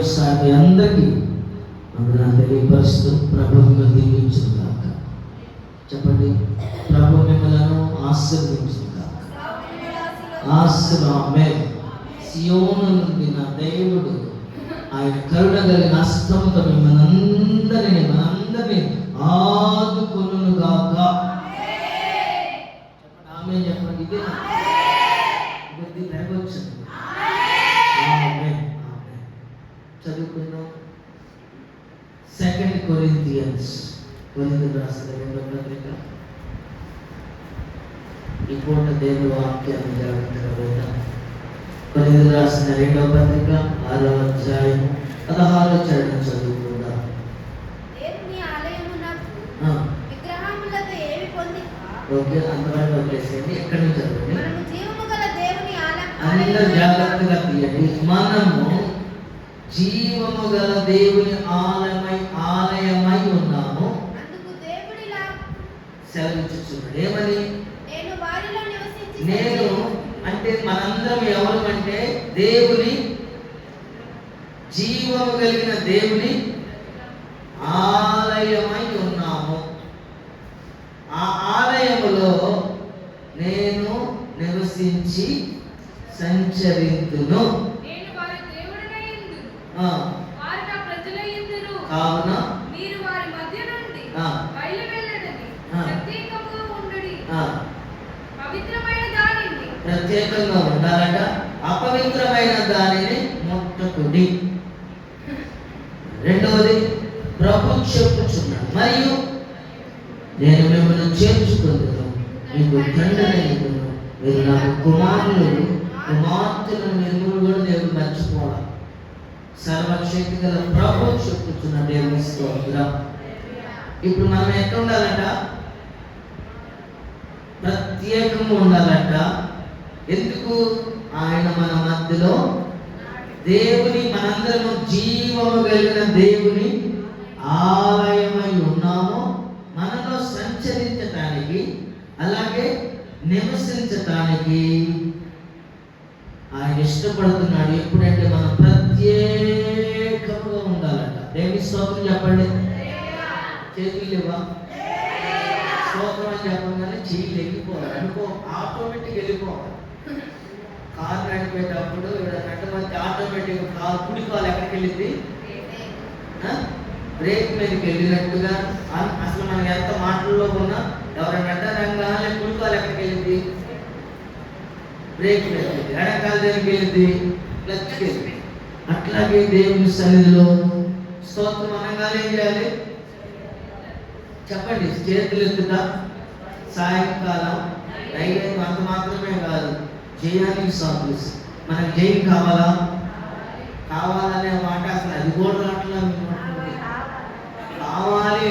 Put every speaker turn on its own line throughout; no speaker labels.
ఒకసారి అందరికీ వందనాలు తెలియపరుస్తూ ప్రభువును దీవించును గాక. చెప్పండి, ప్రభు మిమ్మలను ఆశీర్వదించును గాక. ఆమేన్. సియోను నుండి నా దేవుడు ఆయన కరుణ కలిగిన హస్తముతో మనందరినీ ఆదుకొనును గాక. ఆమేన్ చెప్పండి. ఇదే కొద్ది దయవచ్చింది. చదువుకున్నాం. 2 కొరింథియన్స్ కొరింథీయులకు రాసిన 2వ పత్రిక. ఈ పూట దేవుని వాక్యాన్ని జాగ్రత్తగా విందాం. కొరింథీయులకు రాసిన 2వ పత్రిక 6వ అధ్యాయం 16వ చరణం చదువుకుందాం. ఓకే, అంతవరకు వదిలేసేయండి. ఎక్కడి నుంచి చదవండి. అందరూ జాగ్రత్తగా తీయండి. మనము జీవము గల దేవుని ఆలయమై ఉన్నాము. సెలవిచ్చుచున్నాడు. ఏమని? నేను అంటే మనందరం ఎవరు అంటే దేవుని జీవము కలిగిన దేవుని ఆలయమై ఉన్నాము. ఆ ఆలయములో నేను నివసించి సంచరింతును. కావున మీరు వారి మధ్య నుండి బయలువెళ్ళండి. ప్రత్యేకంగా ఉండాలట. అపవిత్రమైన దానిని ముట్టకుడి. రెండవది, ప్రభు చెప్పుచున్నాడు, మరియు నేను మిమ్మల్ని చేర్చుకుందును, మీకు తండ్రినైదును, మీరు నాకు కుమారులను మీరు కూడా దేవుడు మర్చిపోవాలి. సర్వశక్తి గల ప్రభు చెప్పుతున్న దేవుని స్తోత్రం. ఇప్పుడు మనం ఎక్కడ ఉండాలంట? ప్రత్యేకంగా ఉండాలంట. ఎందుకు? ఆయన మన మధ్యలో దేవుని, మనందరము జీవము కలిగిన దేవుని ఆలయమై ఉన్నాము. మనలో సంచరించటానికి, అలాగే నివసించటానికి ఆయన ఇష్టపడుతున్నాడు. ఎప్పుడంటే మనం ప్రత్యేకంగా ఉండాలంట. దేవుని స్తోత్రం చెప్పండి. చేతులు లేవా? స్తోత్రం అని చెప్పగానే చెయ్యి వెళ్ళిపోవాలి అనుకో, ఆటోమేటిక్ వెళ్ళిపోవాలి. కారు నడిపేటప్పుడు నడమంటే ఆటోమేటిక్ కారు కుడి కాలు ఎక్కడికి వెళ్ళింది? బ్రేక్ మీదకి వెళ్ళినట్టుగా. అసలు మనం ఎంత మాటల్లో ఉన్నా ఎవరైనా రంగానే కుడి కాలు ఎక్కడికి వెళ్ళింది? బ్రేక్ మీద. ఎడకాల దగ్గరికి వెళ్ళింది క్లచ్కి వెళ్ళింది. అట్లాగే దేవుని సన్నిధిలో స్తోత్రం అనగానే ఏం చేయాలి చెప్పండి? చేతులు ఎత్తుతా. సాయంకాలం నైవేద్యం అంత మాత్రమే కాదు, జయానికి సాధుస్. మనకు జయం కావాలా? కావాలనే మాట అసలు అది కూడా రావట్లా. కావాలి,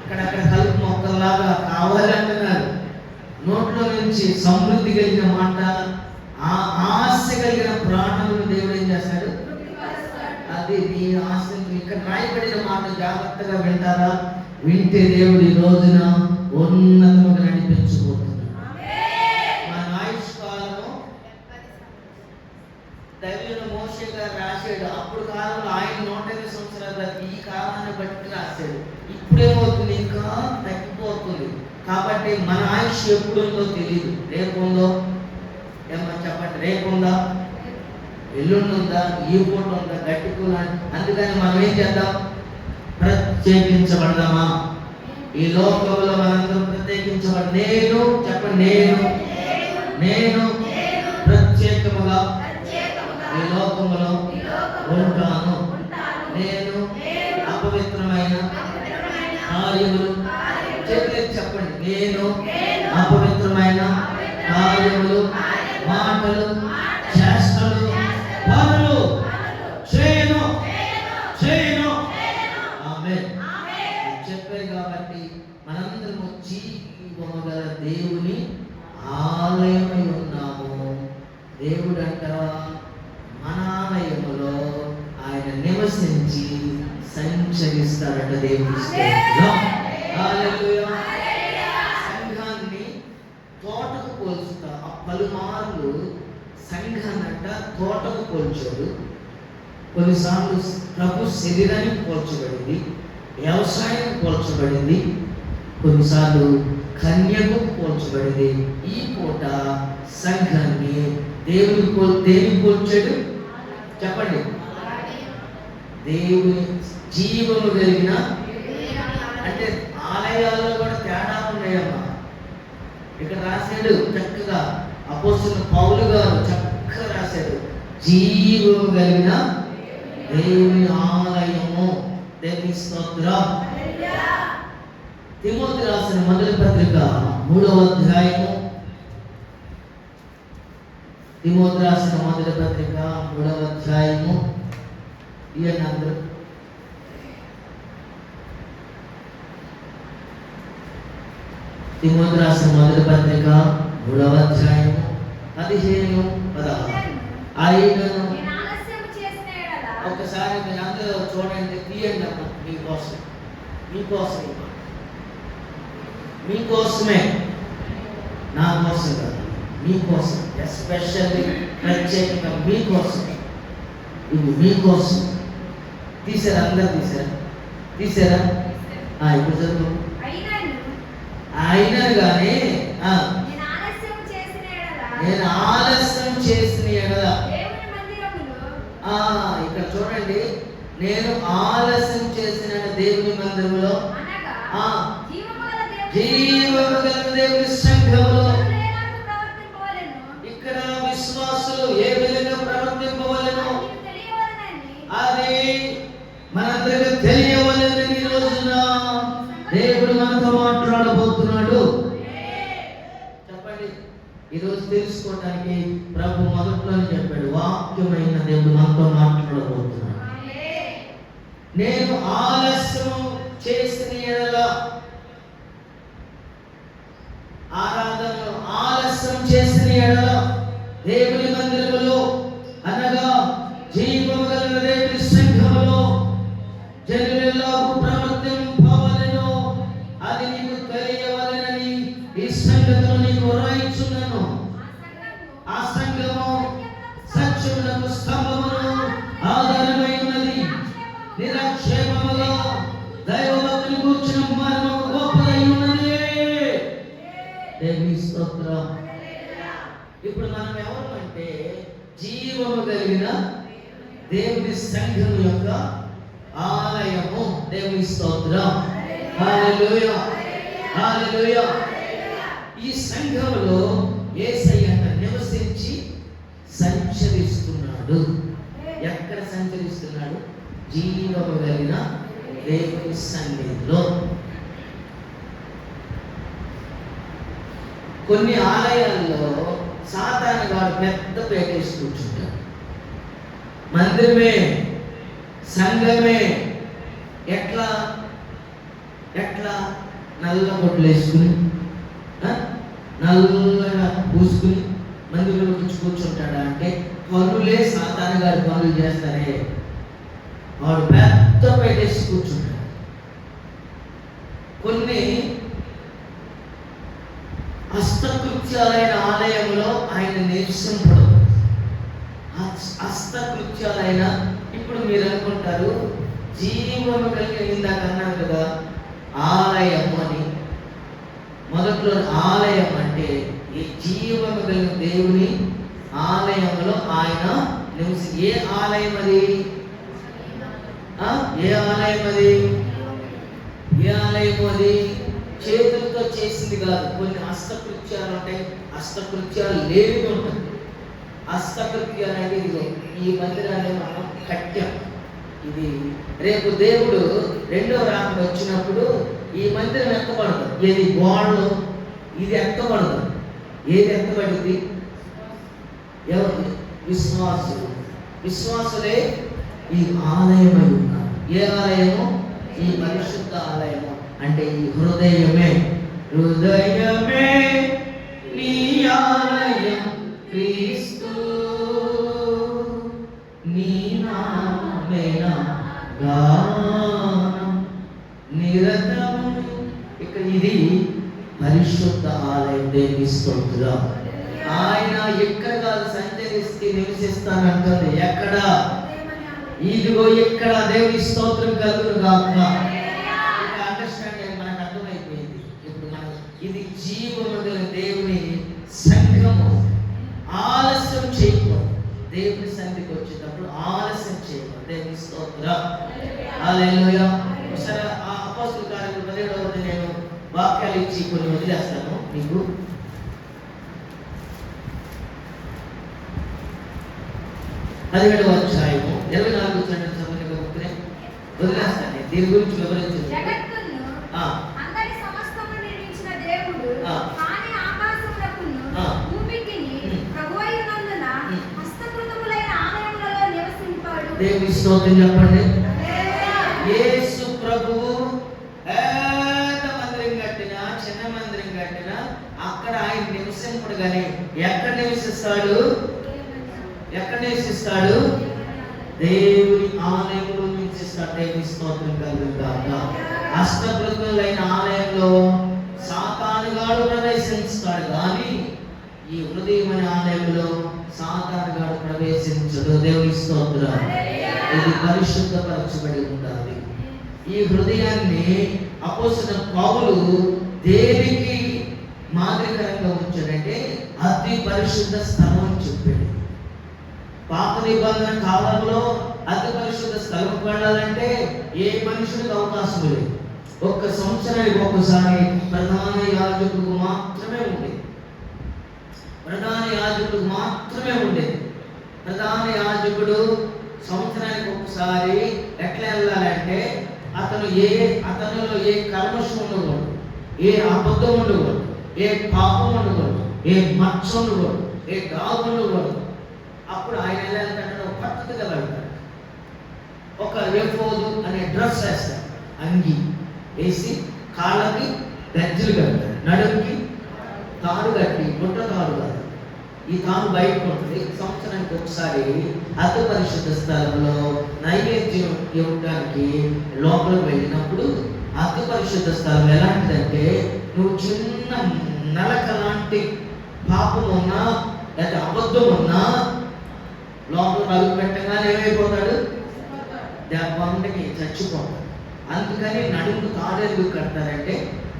అక్కడక్కడ కలుపు మొక్కల్లాగా కావాలి అంటున్నారు. నోట్లో నుంచి సమృద్ధి కలిగిన మాట, ఆ ఆశ కలిగిన ప్రాణములు దేవుడు ఏం చేస్తాడు? అది నీ ఆశ. ఇక్కడ రాయబడిన మాట జాగ్రత్తగా వింటారా? వింటే దేవుడు ఈ రోజున ఉన్నతముగా నడిపించబోతున్నాడు. మన ఆయుష్ కాలము దైవుల మోషే గారు రాశాడు. అప్పుడు కాలంలో ఆయన 120 సంవత్సరాలు, ఈ కాలాన్ని బట్టి రాశాడు. ఇప్పుడేమవుతుంది? ఇంకా తగ్గిపోతుంది. కాబట్టి మన ఆయుష్ ఎప్పుడుందో తెలియదు. రేపు ఉందో ఏమో చెప్పండి. రేపు ఉందా? ఎల్లుండి ఉందా? ఈ పూట ఉందా? గట్టి కూల. అందుకని మనం ఏం చేద్దాం? ప్రత్యేకించబడదామా? ఈ లోకంలో మనందరం ప్రత్యేకించబడి, నేను చెప్పండి, నేను ప్రత్యేకముగా ఈ లోకములో ఉంటాను. నేను అపవిత్రమైన కార్యములు చెప్పండి. నేను అపవిత్రమైన కార్యములు, మాటలు, చేష్టలు, పనులు చేయను. ఆమేన్ చెప్పారు. కాబట్టి మనందరము జీవము గల దేవుని ఆలయమై ఉన్నాము. దేవుడు అంట మన ఆలయములో ఆయన నివసించి సంచరిస్తారట. దేవుని సంఘాన్ని తోటకు పోల్చుతా. ఆ 10 మార్లు సంఘాన్ని అంట తోటకు పోల్చాడు. కొన్నిసార్లు ప్రభు శరీరానికి పోల్చబడింది, వ్యవసాయం పోల్చబడింది, కొన్నిసార్లు కన్యకు పోల్చబడింది. ఈ పూట సంఘాన్ని దేనికి పోల్చాడు చెప్పండి? దేవుని జీవము కలిగిన, అంటే ఆలయాల్లో కూడా తేడా ఉన్నాయమ్మా. ఇక్కడ రాశాడు చక్కగా, అపోస్తలుడైన పౌలు గారు చక్కగా రాశాడు, జీవము కలిగిన దేవుని ఆలయము. దేవుని స్తోత్రం. తిమోతి రాసిన మొదటి పత్రిక 3వ అధ్యాయము, తిమోతి రాసిన మొదటి పత్రిక 3వ అధ్యాయము, అందరూ తిమోతి రాసిన మొదటి పత్రిక 3వ అధ్యాయము 15-16. ఆయనను ఒకసారి మీరు అందరూ చూడండి, తీయండి అమ్మ. మీకోసమే, నా కోసం కాదు, మీకోసం, ఎస్పెషల్లీ ప్రత్యేకంగా మీకోసం. ఇది మీకోసం. తీసారా? అందరూ తీసారా? ఇప్పుడు చదువు. అయినా కానీ నేను ఆలస్యం చేసిన ఎడల, ఇక్కడ చూడండి, నేను ఆలస్యం చేసిన దేవుని మందిరంలో, జీవము గల దేవుని సంఘములో, ఇక్కడ విశ్వాసులు ఏ విధంగా ప్రవర్తింపవలెను అది మనందరికీ తెలియవలెనని ఈ రోజున దేవుడు మనతో మాట్లాడబోతున్నాడు. చెప్పండి. ఈరోజు తెలుసుకోవడానికి ప్రభు మొదట్లోనే చెప్పాడు, వాక్యమైన దేవుడు మనతో మాట్లాడబోతున్నాడు. నేను ఆలస్యం చేసిన ఎడల, ఆరాధనలో ఆలస్యం చేసిన ఎడల దేవుని మందిరములో, అనగా జీవము గల దేవుని సంఘములో జనులెల్లాకు ప్రవర్తింపవలెను అది నీకు తెలియవలెనని ఈ సంగతులు నీకు వ్రాయించున్నాను. ఆ సంఘము సత్యమునకు స్తంభమును ఆధారమై ఉన్నది. నిరాక్షేపముగా దైవభక్తుని కూర్చున్న మర్మము గొప్పదై ఉన్నది. దేవుని స్తోత్రం. ఇప్పుడు మనం ఎవరు అంటే జీవము కలిగిన దేవుని సంఘం యొక్క ఆలయము. దేవుని స్తోత్రం. హల్లెలూయా, హల్లెలూయా. ఈ సంఘములో యేసయ్య నివసించి సంచరిస్తున్నాడు. ఎక్కడ సంచరిస్తున్నాడు? జీవము కలిగిన దేవుని సన్నిధిలో. కొన్ని ఆలయాల్లో సాతాను గారు పెద్ద పేటేసి కూర్చుంటాడు. మందిరమే, సంఘమే ఎట్లా నల్ల బొట్లు వేసుకుని, నల్లగా పూసుకుని మందిరంలో కూర్చుంటాడా అంటే, పనులే సాతాను గారి పనులు చేస్తారే, వాడు పెద్ద పెట్టేసి కూర్చుంటాడు. కొన్ని హస్తకృత్యాలైన ఆలయంలో ఆయన నివసింపడు. హస్తకృత్యాలైన, ఇప్పుడు మీరు అనుకుంటారు జీవము కలిగిన, ఇందాక అన్నాను కదా ఆలయము అని. మొదట్లో ఆలయం అంటే ఈ జీవము కలిగిన దేవుని ఆలయంలో ఆయన నివసి. ఏ ఆలయం అది? ఏ ఆలయం అది? ఏ ఆలయము అది? చేతులతో చేసింది కాదు. కొన్ని హస్తకృత్యాలు ఉంటాయి, హస్తకృత్యాలు లేనిది ఉంటుంది. హస్తకృత్యాలు అంటే ఇదిగో ఈ మందిరాన్ని మనం కట్టాం. ఇది రేపు దేవుడు రెండవ రాకడ వచ్చినప్పుడు ఈ మందిరం ఎత్తబడదు. ఏది? గోడలు ఇది ఎత్తబడదు. ఏది ఎత్తబడింది? ఎవరు? విశ్వాసులు. విశ్వాసులే ఈ ఆలయమై ఉన్నారు. ఏ ఆలయము? ఈ పరిశుద్ధ ఆలయము. అంటే ఈ హృదయమే నీ ఆలయం క్రీస్తు, నీ నామేన గానం నిరతము. ఇక్కడ ఇది పరిశుద్ధ ఆలయం. దేవుని స్తోత్రం. ఆయన ఎక్కడ కాదు సంచరిస్తే నివసిస్తానంటుంది. ఎక్కడ? ఇదిగో ఇక్కడ దేవుని స్తోత్రం కలుగును గాక. అండర్స్టాండింగ్ మనకు అర్థమైపోయింది. ఇప్పుడు మనం ఇది జీవముగల దేవుని సంఘము. ఆలస్యం చేయకూడదు. దేవుని సన్నిధికి వచ్చేటప్పుడు ఆలస్యం చేయకూడదు. దేవుని స్తోత్రం. హల్లెలూయా. సరే, ఆ అపోస్తలుల కార్యములు 17వ అధ్యాయం నేను వాక్యాలు ఇచ్చి కొన్ని వదిలేస్తాను మీకు. 17వ అధ్యాయము 24 వదిలేస్తాను. దీని గురించి వివరించు. దేవుని స్తోత్రం చెప్పండి. యేసు ప్రభువు పెద్ద మందిరం కట్టినా చిన్న మందిరం కట్టినా అక్కడ ఆయన నివసింపడు. కానీ ఎక్కడ నివసిస్తాడు? ఎక్కడ నివసిస్తాడు? దేవుని ఆలయంలో నివసిస్తాడు. దేవుని స్తోత్రం కలుగుగాక. అష్టప్రతులైన ఆలయంలో సాతానుగాడు ప్రవేశిస్తాడు, కానీ ఈ హృదయం అనే ఆలయంలో సాతానుగాడు ప్రవేశించడు. దేవుని స్తోత్రం. ఇది పరిశుద్ధపరచబడి ఉండాలి. ఈ హృదయాన్ని అపోస్తలుడైన పౌలు దేనికి మాదిరికరంగా ఉంచాడంటే అతి పరిశుద్ధ స్థలం అని చెప్పాడు. పాత నిబంధన కాలంలో అతి పరిశుద్ధ స్థలంకి వెళ్ళాలంటే ఏ మనుషుడికి అవకాశం లేదు. ఒక్క సంవత్సరానికి ఒక్కసారి ప్రధాన యాజకుడు మాత్రమే ఉండేది. ప్రధాన యాజకుడు మాత్రమే ఉండేది. ప్రధాన యాజకుడు సంవత్సరానికి ఒకసారి ఎట్లా వెళ్ళాలంటే అతనిలో ఏ కల్మషం ఉండకూడదు, ఏ అబద్ధం ఉండకూడదు, ఏ పాపం ఉండకూడదు, ఏ మచ్చ ఉండకూడదు, ఏ డాగు ఉండకూడదు. అప్పుడు ఆయన వెళ్ళాలంటే ఒక పద్ధతిగా వెళ్తాడు. ఒక ఎఫోదు అనే డ్రెస్ వేస్తాడు, అంగి వేసి కాళ్ళకి గజ్జలు కడతాడు, నడుముకి తాడు కట్టి, గుట్ట తాడు కాదు, ఈ తాను బయటకు ఉంటుంది. సంవత్సరానికి ఒకసారి అతి పరిశుద్ధ స్థలంలో నైవేద్యం ఇవ్వడానికి లోపలికి వెళ్ళినప్పుడు అతి పరిశుద్ధ స్థలం ఎలాంటిదంటే నువ్వు చిన్న నలక లాంటి పాపం ఉన్నా లేదా అబద్ధం ఉన్నా లోపల అడుగు పెట్టగానే ఏమైపోతాడు? దెబ్బంటికి చచ్చిపోతాడు. అందుకని నడుము తాడెందుకు కడతారంటే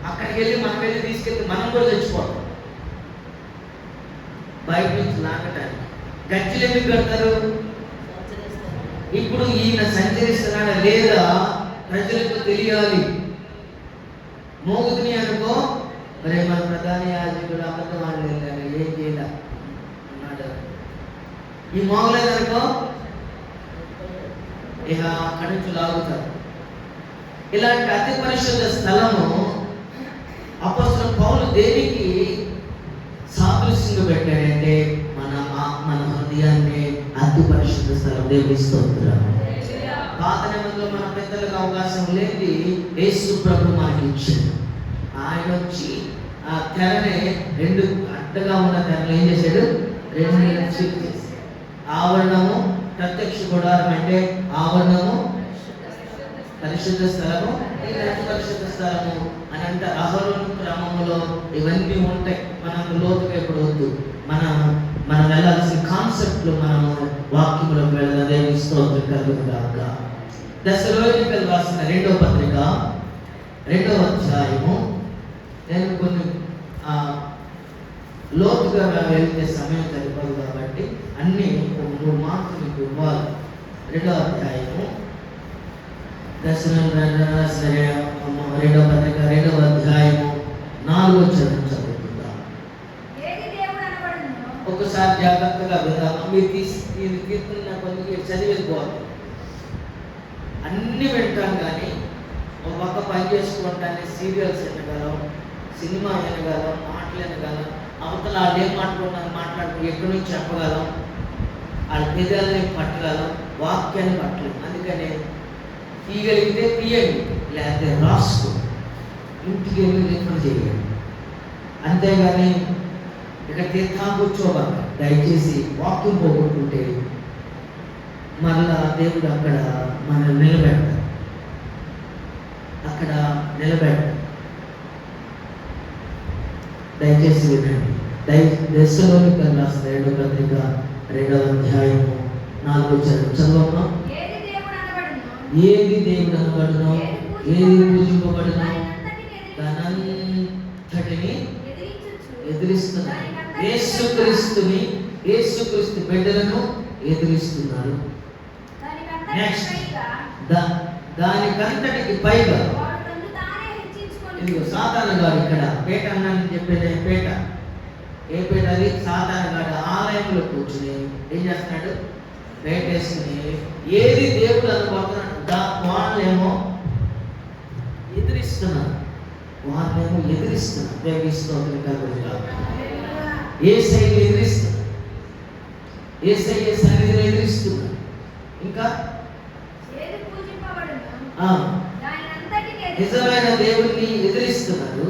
అక్కడికి వెళ్ళి మనం వెళ్ళి తీసుకెళ్తే మనం కూడా చచ్చిపోతాం. బయట నుంచి లాగటానికి. గజ్జలు ఎందుకు కడతారు? ఇప్పుడు ఈయన సంచరిస్తున్నాడా లేదా ప్రజలకు తెలియాలి. మోగుతుని అనుకో, మరి మన ప్రధాన యాజకుడు అబద్ధం ఆడలేదు కానీ ఏం చేయాల అన్నాడు. ఈ మోగలేదనుకో ఇక అక్కడి నుంచి లాగుతారు. ఇలాంటి అతి పరిశుద్ధ స్థలము అపోస్తలుడైన పౌలు దేనికి సాదృశ్యంగా పెట్టాడంటే మన హృదయాన్ని అతి పరిశుద్ధ స్థలం. దేవుని స్తోత్రం. పాత నిబంధనలో మన పెద్దలకు అవకాశం లేని యేసు ప్రభు మనకి ఇచ్చాడు. ఆయన వచ్చి ఆ తెరని రెండు అడ్డగా ఉన్న తెరలు ఏం చేశాడు? రెండు చేశాడు. ఆవరణము ప్రత్యక్ష గుడారం అంటే ఆవరణము పరిశుద్ధ స్థలము, పరిశుద్ధ స్థలము అని అంటే అహరోను క్రమములో ఇవన్నీ ఉంటాయి. మనం లోతుగా ఎప్పుడు వద్దు. మనం వెళ్ళాల్సిన కాన్సెప్ట్లు మనము వాక్యంలోకి వెళ్ళాలి. దేవుని స్తోత్రం కలుగుగాక. దశలోనికలు రాసిన 2వ పత్రిక 2వ అధ్యాయము. నేను కొన్ని లోతుగా వెళ్తే సమయం సరిపోదు కాబట్టి అన్ని 3 మార్కులు మీకు ఇవ్వాలి. 2వ అధ్యాయము దశలోనికలు రాసిన 2వ పత్రిక 2వ అధ్యాయము 4వ వచనం చదువుకుందాం. ఒకసారి జాగ్రత్తగా విందామా? మీరు కీర్తన కొంచెం చదివేసుకోవాలి. అన్ని వింటాం కానీ ఒక పక్క పని చేసుకుంటానే సీరియల్స్ వినగలం, సినిమా వినగలం, మాటలు వినగలం, అవతల వాళ్ళు ఏం మాట్లాడుతూ ఎక్కడి నుంచి చెప్పగలం, వాళ్ళ పెదాలని పట్టగలం, వాక్యాన్ని పట్టలేము. అందుకనే తీయగలిగితే తీయండి, లేకపోతే రాసుకో, ఇంటికి వెళ్ళి రిఫర్ చేయండి. అంతేగాని ఇక్కడ తీర్థా కూర్చోబాక. దయచేసి వాక్యం పోగొట్టుకుంటే మరలా దేవుడు అక్కడ మనం నిలబెడతాడు. అక్కడ నిలబెడతాడు. దయచేసి వినండి. దశలోనికలు రాసిన 2వ పత్రిక 2వ అధ్యాయము 4వ వచనం చదవమ్మా. ఏది దేవుడు అనబడునో, ఏది పూజింపబడునో దానంతటిని ఎదిరిస్తున్నారు. యేసుక్రీస్తు బిడ్డలను ఎదిరిస్తున్నారు. నెక్స్ట్ దానికంతటికి పైగా ఇదిగో సాతాను గారు ఇక్కడ పేట అన్నాను చెప్పేది. పేట ఏ పేట అది? సాతాను గారు ఆలయంలో కూర్చుని ఏం చేస్తున్నాడు? పేట వేసుకుని ఏది దేవుడు అనుకుంటున్నాడు వాళ్ళేమో ఎదిరిస్తున్నారు. దేవిస్తోత్రం కలుగుగా యేసయ్యను ఎదిరిస్తున్నారు. యేసయ్య సన్నిధిని ఎదిరిస్తున్నారు. ఇంకా నిజమైన దేవుణ్ణి ఎదిరిస్తున్నారు.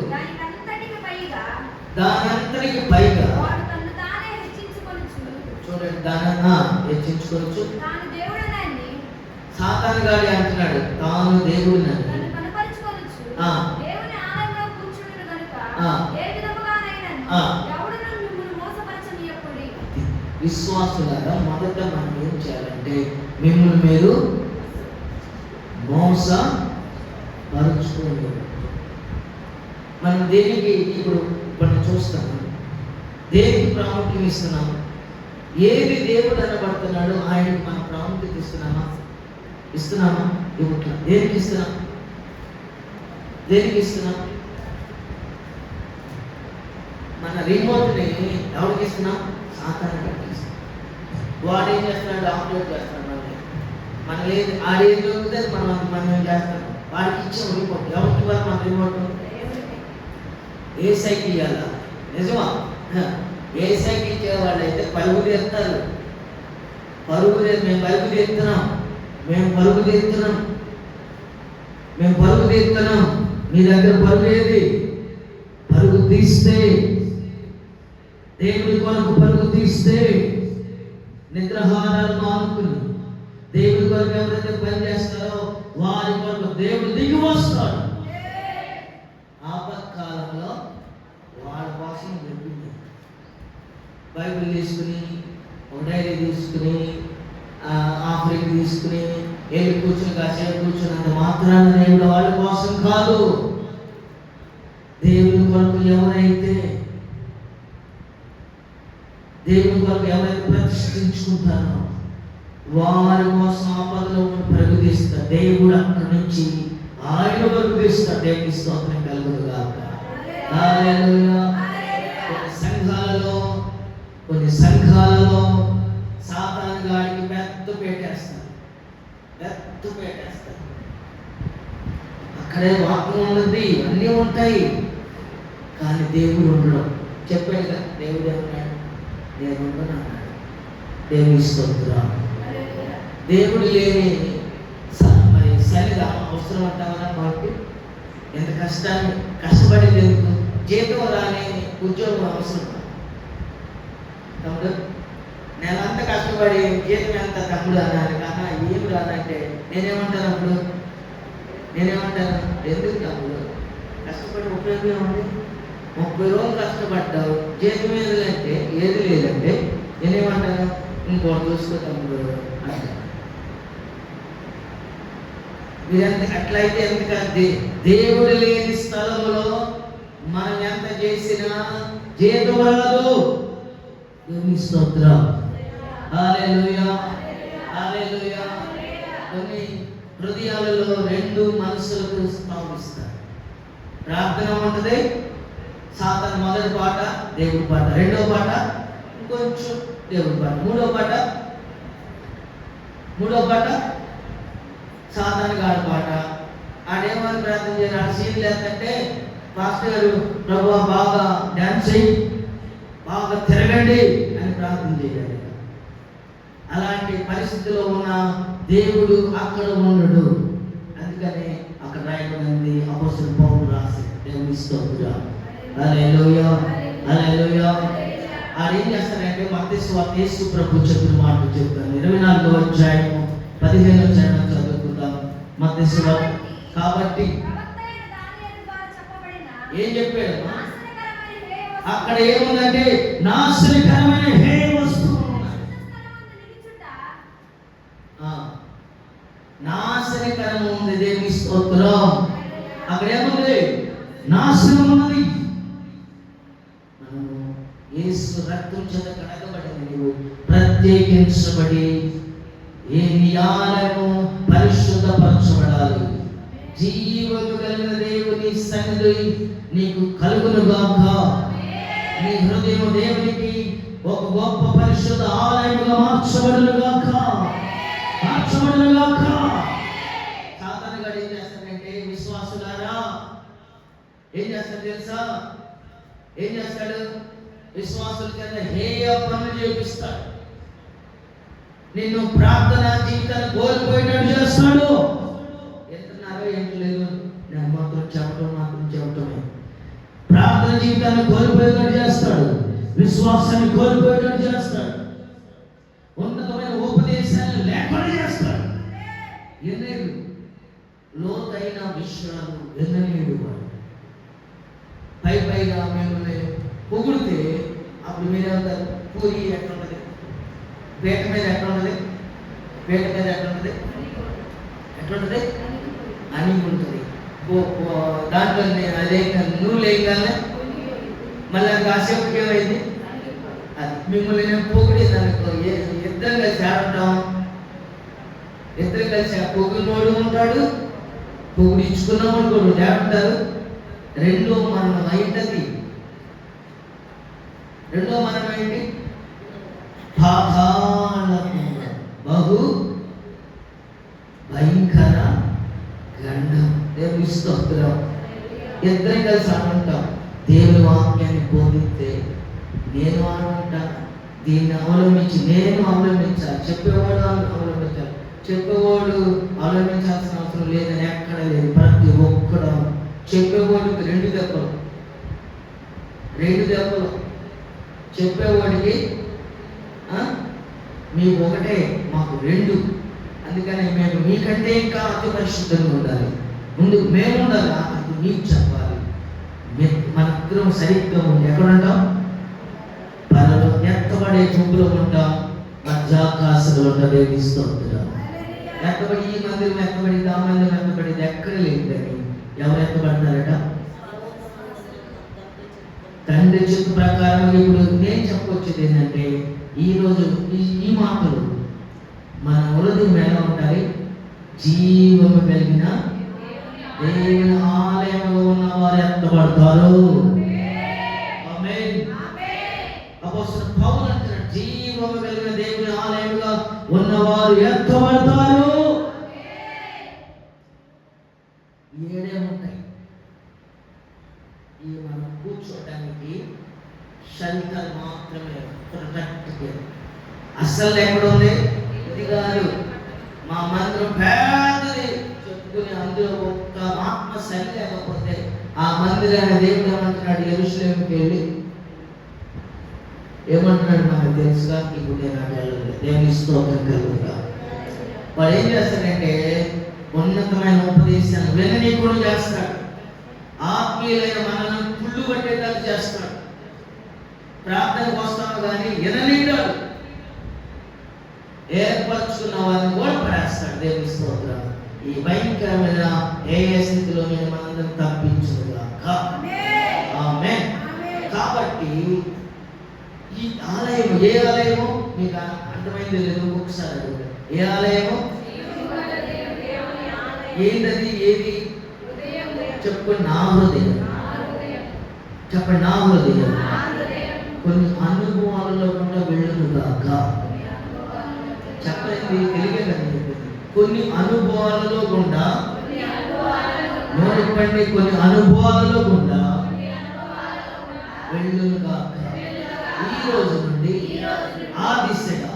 దానంతటికి పైగా చూడండి, దానన్నా హెచ్చించుకోవచ్చు. సాతాను గాడి అంటున్నాడు తాను దేవుడినని. విశ్వాసులారా, మొదట మనం ఏం చేయాలంటే మిమ్మల్ని మీరు మోసపరుచుకోండి. మనం దేనికి ఇప్పుడు మనం చూస్తాము, దేనికి ప్రాముఖ్యం ఇస్తున్నాము? ఏది దేవుడు అనబడుతున్నాడో ఆయనకి మనం ప్రాముఖ్యత ఇస్తున్నామా? ఇవ్వట్లా. దేనికి ఇస్తున్నాం? మన రిమోట్ని ఎవరికి ఇస్తున్నాం? సాతానుడికి ఇస్తున్నాం. వాడు ఏం చేస్తున్నాడు? ఆపరేట్ చేస్తున్నాడు. మనం ఏది ఆడేది దొరికితే మనం ఏం చేస్తాం? వాడికి ఇచ్చాం రిమోట్. ఎవరికి ఇవ్వాలి మన రిమోట్? ఏ సైకిల్ ఇవ్వాలా? నిజమా? ఏ సైకిల్ ఇచ్చేవాళ్ళు అయితే పరుగు తీస్తారు. మేము పరుగు తీస్తున్నాం. మీ దగ్గర పరుగు ఏది? పరుగు తీస్తే, దేవుడి కొరకు పరుగు తీస్తే, నిద్రాహారాలు మానుకుని దేవుడి కొరకు ఎవరైతే పని చేస్తారో వారి కొరకు దేవుడు దిగి వస్తాడు. ఆపత్కాలంలో వాళ్ళ కోసం చెప్పింది. బైబిల్ తీసుకుని, ఒక డైరీ తీసుకుని, ఆఫ్రిక్ తీసుకుని వెళ్ళి కూర్చుని కాసేపు కూర్చున్నంత మాత్రాన దేవుడు వాళ్ళ కోసం కాదు. దేవుని కొరకు ఎవరైతే ప్రతిష్ఠించుకుంటారో వారి కోసం ఆపదలో ప్రగతిస్తారు. దేవుడు అక్కడి నుంచి ఆయన వరకు తీస్తాడు. దేవుని స్తోత్రం కలుగునుగాక. కొన్ని సంఘాలలో సాతాను గాడికి పెద్ద పెట్టేస్తారు. అక్కడే వాక్యం ఉన్నది, అన్నీ ఉంటాయి, కానీ దేవుడు ఉండడం. చెప్పాడు కదా, దేవుడు ఏమన్నాడు? నేను ఉండను అన్నాడు. దేవుని స్తోత్రం. దేవుడు లేని మరి సరిగా అవసరం అంటామన్నా మనకి? ఎంత కష్టపడేది ఎందుకు? జీతం రాని ఉద్యోగం అవసరం. తమ్ముడు నేనంతా కష్టపడి జీతం ఎంత తమ్ముడు అన్నాను కదా, ఏం రాదంటే నేనేమంటాను? ఎందుకు తమ్ముడు కష్టపడి ఉపయోగం ఉంది? 30 రోజులు కష్టపడ్డావు, జీతం ఏదంటే ఏది లేదంటే నేనేమంటాను? ఇంకోటి చూసుకో తమ్ముడు అంటాను. మీరంత అట్లయితే ఎందుకంటే దేవుడు లేని స్థలంలో మనం ఎంత చేసినా జీతం రాదు. దేవుని స్తోత్రం. హల్లెలూయా. కొన్ని హృదయాలలో 2 మనసులకు స్థాపిస్తారు. ప్రార్థన ఉంటుంది, సాతాను మొదటి పాట దేవుడి పాట, రెండో పాట ఇంకొంచెం దేవుడి పాట, మూడో పాట సాతాను గాడి పాట. ఆడేమని ప్రార్థన చేయాలి? ఆడ సీన్ లేదంటే పాస్టర్ గారు ప్రభువా బాగా డ్యాన్స్ అయ్యి బాగా తిరగండి అని ప్రార్థన చేయాలి. అలాంటి పరిస్థితిలో ఉన్న దేవుడు అక్కడ ఉండడు. అందుకని అక్కడ రాయబడింది, అపోస్తలుడు పౌలు రాసి. దేవుని స్తోత్రం. హల్లెలూయా. ఆడేం చేస్తారంటే మత్తయి సువార్త యేసు ప్రభు చెప్పిన మాటలు చెప్తాను. 24వ అధ్యాయము 15వ వచనం చదువుకుందాం. మత్తయి సువార్త. కాబట్టి ఏం చెప్పాడు? అక్కడ ఏముందంటే నాశనకరమైన హే వస్తువు. నాశనకరము ఉంది. దేవుని స్తోత్రం. అక్కడ ఏముంది? నాశనం ఉన్నది. మనము యేసు రక్తం చేత కడగబడింది. నీవు ప్రత్యేకించబడి ఏ నియాలను పరిశుద్ధపరచబడాలి. జీవము కలిగిన దేవుని సన్నిధి నీకు కలుగునుగాక. నీ హృదయం దేవునికి ఒక గొప్ప పరిశుద్ధ ఆలయముగా మార్చబడునుగాక. సాతాను గాడు ఏం చేస్తాడంటే, విశ్వాసులారా ఏం చేస్తాడు తెలుసా? ఏం చేస్తాడు? విశ్వాసుల చేత హేయ పనులు చేపిస్తాడు. నిన్ను ప్రార్థన జీవితాన్ని కోల్పోయేటట్టు చేస్తాడు. ఎంతున్నారో ఏంటి లేదు, నేను మాత్రం చెప్పటమే. ప్రార్థన జీవితాన్ని కోల్పోయేటట్టు చేస్తాడు. విశ్వాసాన్ని కోల్పోయేటట్టు చేస్తాడు. ఉన్నతమైన ఉపదేశాన్ని లేకుండా చేస్తాడు. ఎన్నేడు లోతైన విషయాలు ఎన్ననేడు వాడు పైగా మిమ్మల్ని పొగిడితే అప్పుడు మీరేమంటారు? పూరి ఎట్లా ఉన్నది? పీట మీద ఎట్లా ఉన్నది? ఎట్లుంటుంది? అని ఉంటుంది. దాంట్లో అదే నువ్వు లేగానే మళ్ళీ కాసేపటికి ఏమైంది? అది మిమ్మల్ని నేను పొగిడి దానికి ఇద్దరం కలిసి ఆడుంటాం. ఇద్దరు కలిసి ఆ పొగినోడు ఉంటాడు, పొగిడించుకున్నవాడు కూడా ఏమంటారు? రెండో మరణం అయింటది. రెండో మరణం ఏంటి? బహు భయంకర గండం. దేవుని స్తోత్రం. ఇద్దరం కలిసి ఆడుంటాం. దేవుని వాక్యాన్ని బోధిస్తే నేను ఆడుంటా, దీన్ని అవలంబించి నేను అవలంబించాలి. చెప్పేవాడు అవలంబించాలి. చెప్పేవాడు అవలంబించాల్సిన అవసరం లేదని ఎక్కడ లేదు. ప్రతి ఒక్కడు చెప్పేవాడికి రెండు దెబ్బలు. చెప్పేవాడికి మీకు ఒకటే, మాకు రెండు. అందుకని మేము మీకంటే ఇంకా అతి పరిశుద్ధంగా ఉండాలి. ముందు మేము ఉండాలి, అది మీకు చెప్పాలి. మనిద్దరం సరిగ్గా ఉంది. ఎక్కడ ఉంటాం? పరలో ఎత్తబడే గుంపులో ఉంటాం. మధ్యాకాశంలో ఉండే స్తోత్రం. ఎత్తబడి ఈ మందిరం ఎత్తబడింది, ఆ మందిరం ఎత్తబడింది, ఎక్కడ లేదని. ఎవరు ఎత్తబడతారట? తండ్రి చిత్త ప్రకారం. ఇప్పుడు నేను చెప్పొచ్చేది ఏంటంటే, ఈరోజు ఈ మాటలు మన హృదయం ఎలా ఉండాలి? జీవము కలిగిన దేవుని ఆలయంలో ఉన్న వారు ఎత్తబడతారు. అపోస్తలుడు పౌలు అంటున్నాడు, జీవము కలిగిన దేవుని ఆలయంగా ఉన్నవారు ఎత్తబడతారు. ఏడే ఉంటాయి. ఈ మనం కూర్చోటానికి షెల్టర్ మాత్రమే, ప్రొటెక్ట్. అస్సలు ఎక్కడ ఉంది? ఇది కాదు. మా మందిరం పెద్దది చెప్పుకుని అందులో ఒక్క ఆత్మ సరి లేకపోతే ఆ మందిరాన్ని దేవుడు ఏమంటున్నాడు? యెరూషలేముకి వెళ్ళి ఏమంటున్నాడు మనకు తెలుసుగా. ఇప్పుడు నేను వెళ్ళలేదు. దేవుని స్తోత్రం కలుగుతా. వాడు ఏం చేస్తాడంటే, ఉన్నతమైన ఉపదేశాన్ని విననీయకుండా చేస్తాడు. ఆత్మీయులైన మనల్ని కుళ్ళు పట్టేటట్టు చేస్తాడు. ప్రార్థనకు వస్తాము కానీ విననీయడు. ఏర్పరచుకున్న వారిని కూడా పడేస్తాడు. దేవుని స్తోత్రం. ఈ భయంకరమైన ఏ స్థితిలో నేను మనందరం తప్పించుగాక. ఆమేన్. కాబట్టి ఈ ఆలయం ఏ ఆలయమో మీకు అర్థమైంది లేదు? ఒకసారి అడుగు. ఏ ఆలయమో? ఏంటది? ఏది? చెప్పండి. నా హృదయం. చెప్పండి. నా హృదయం కొన్ని అనుభవాలలో కూడా వెళ్ళుగాక. చెప్పలేదు, తెలిగే కదా. కొన్ని అనుభవాలలో గుండా నోటిపండి, కొన్ని అనుభవాలలో గుండా వెళ్ళుగాక. ఈ రోజు నుండి ఆ దిశగా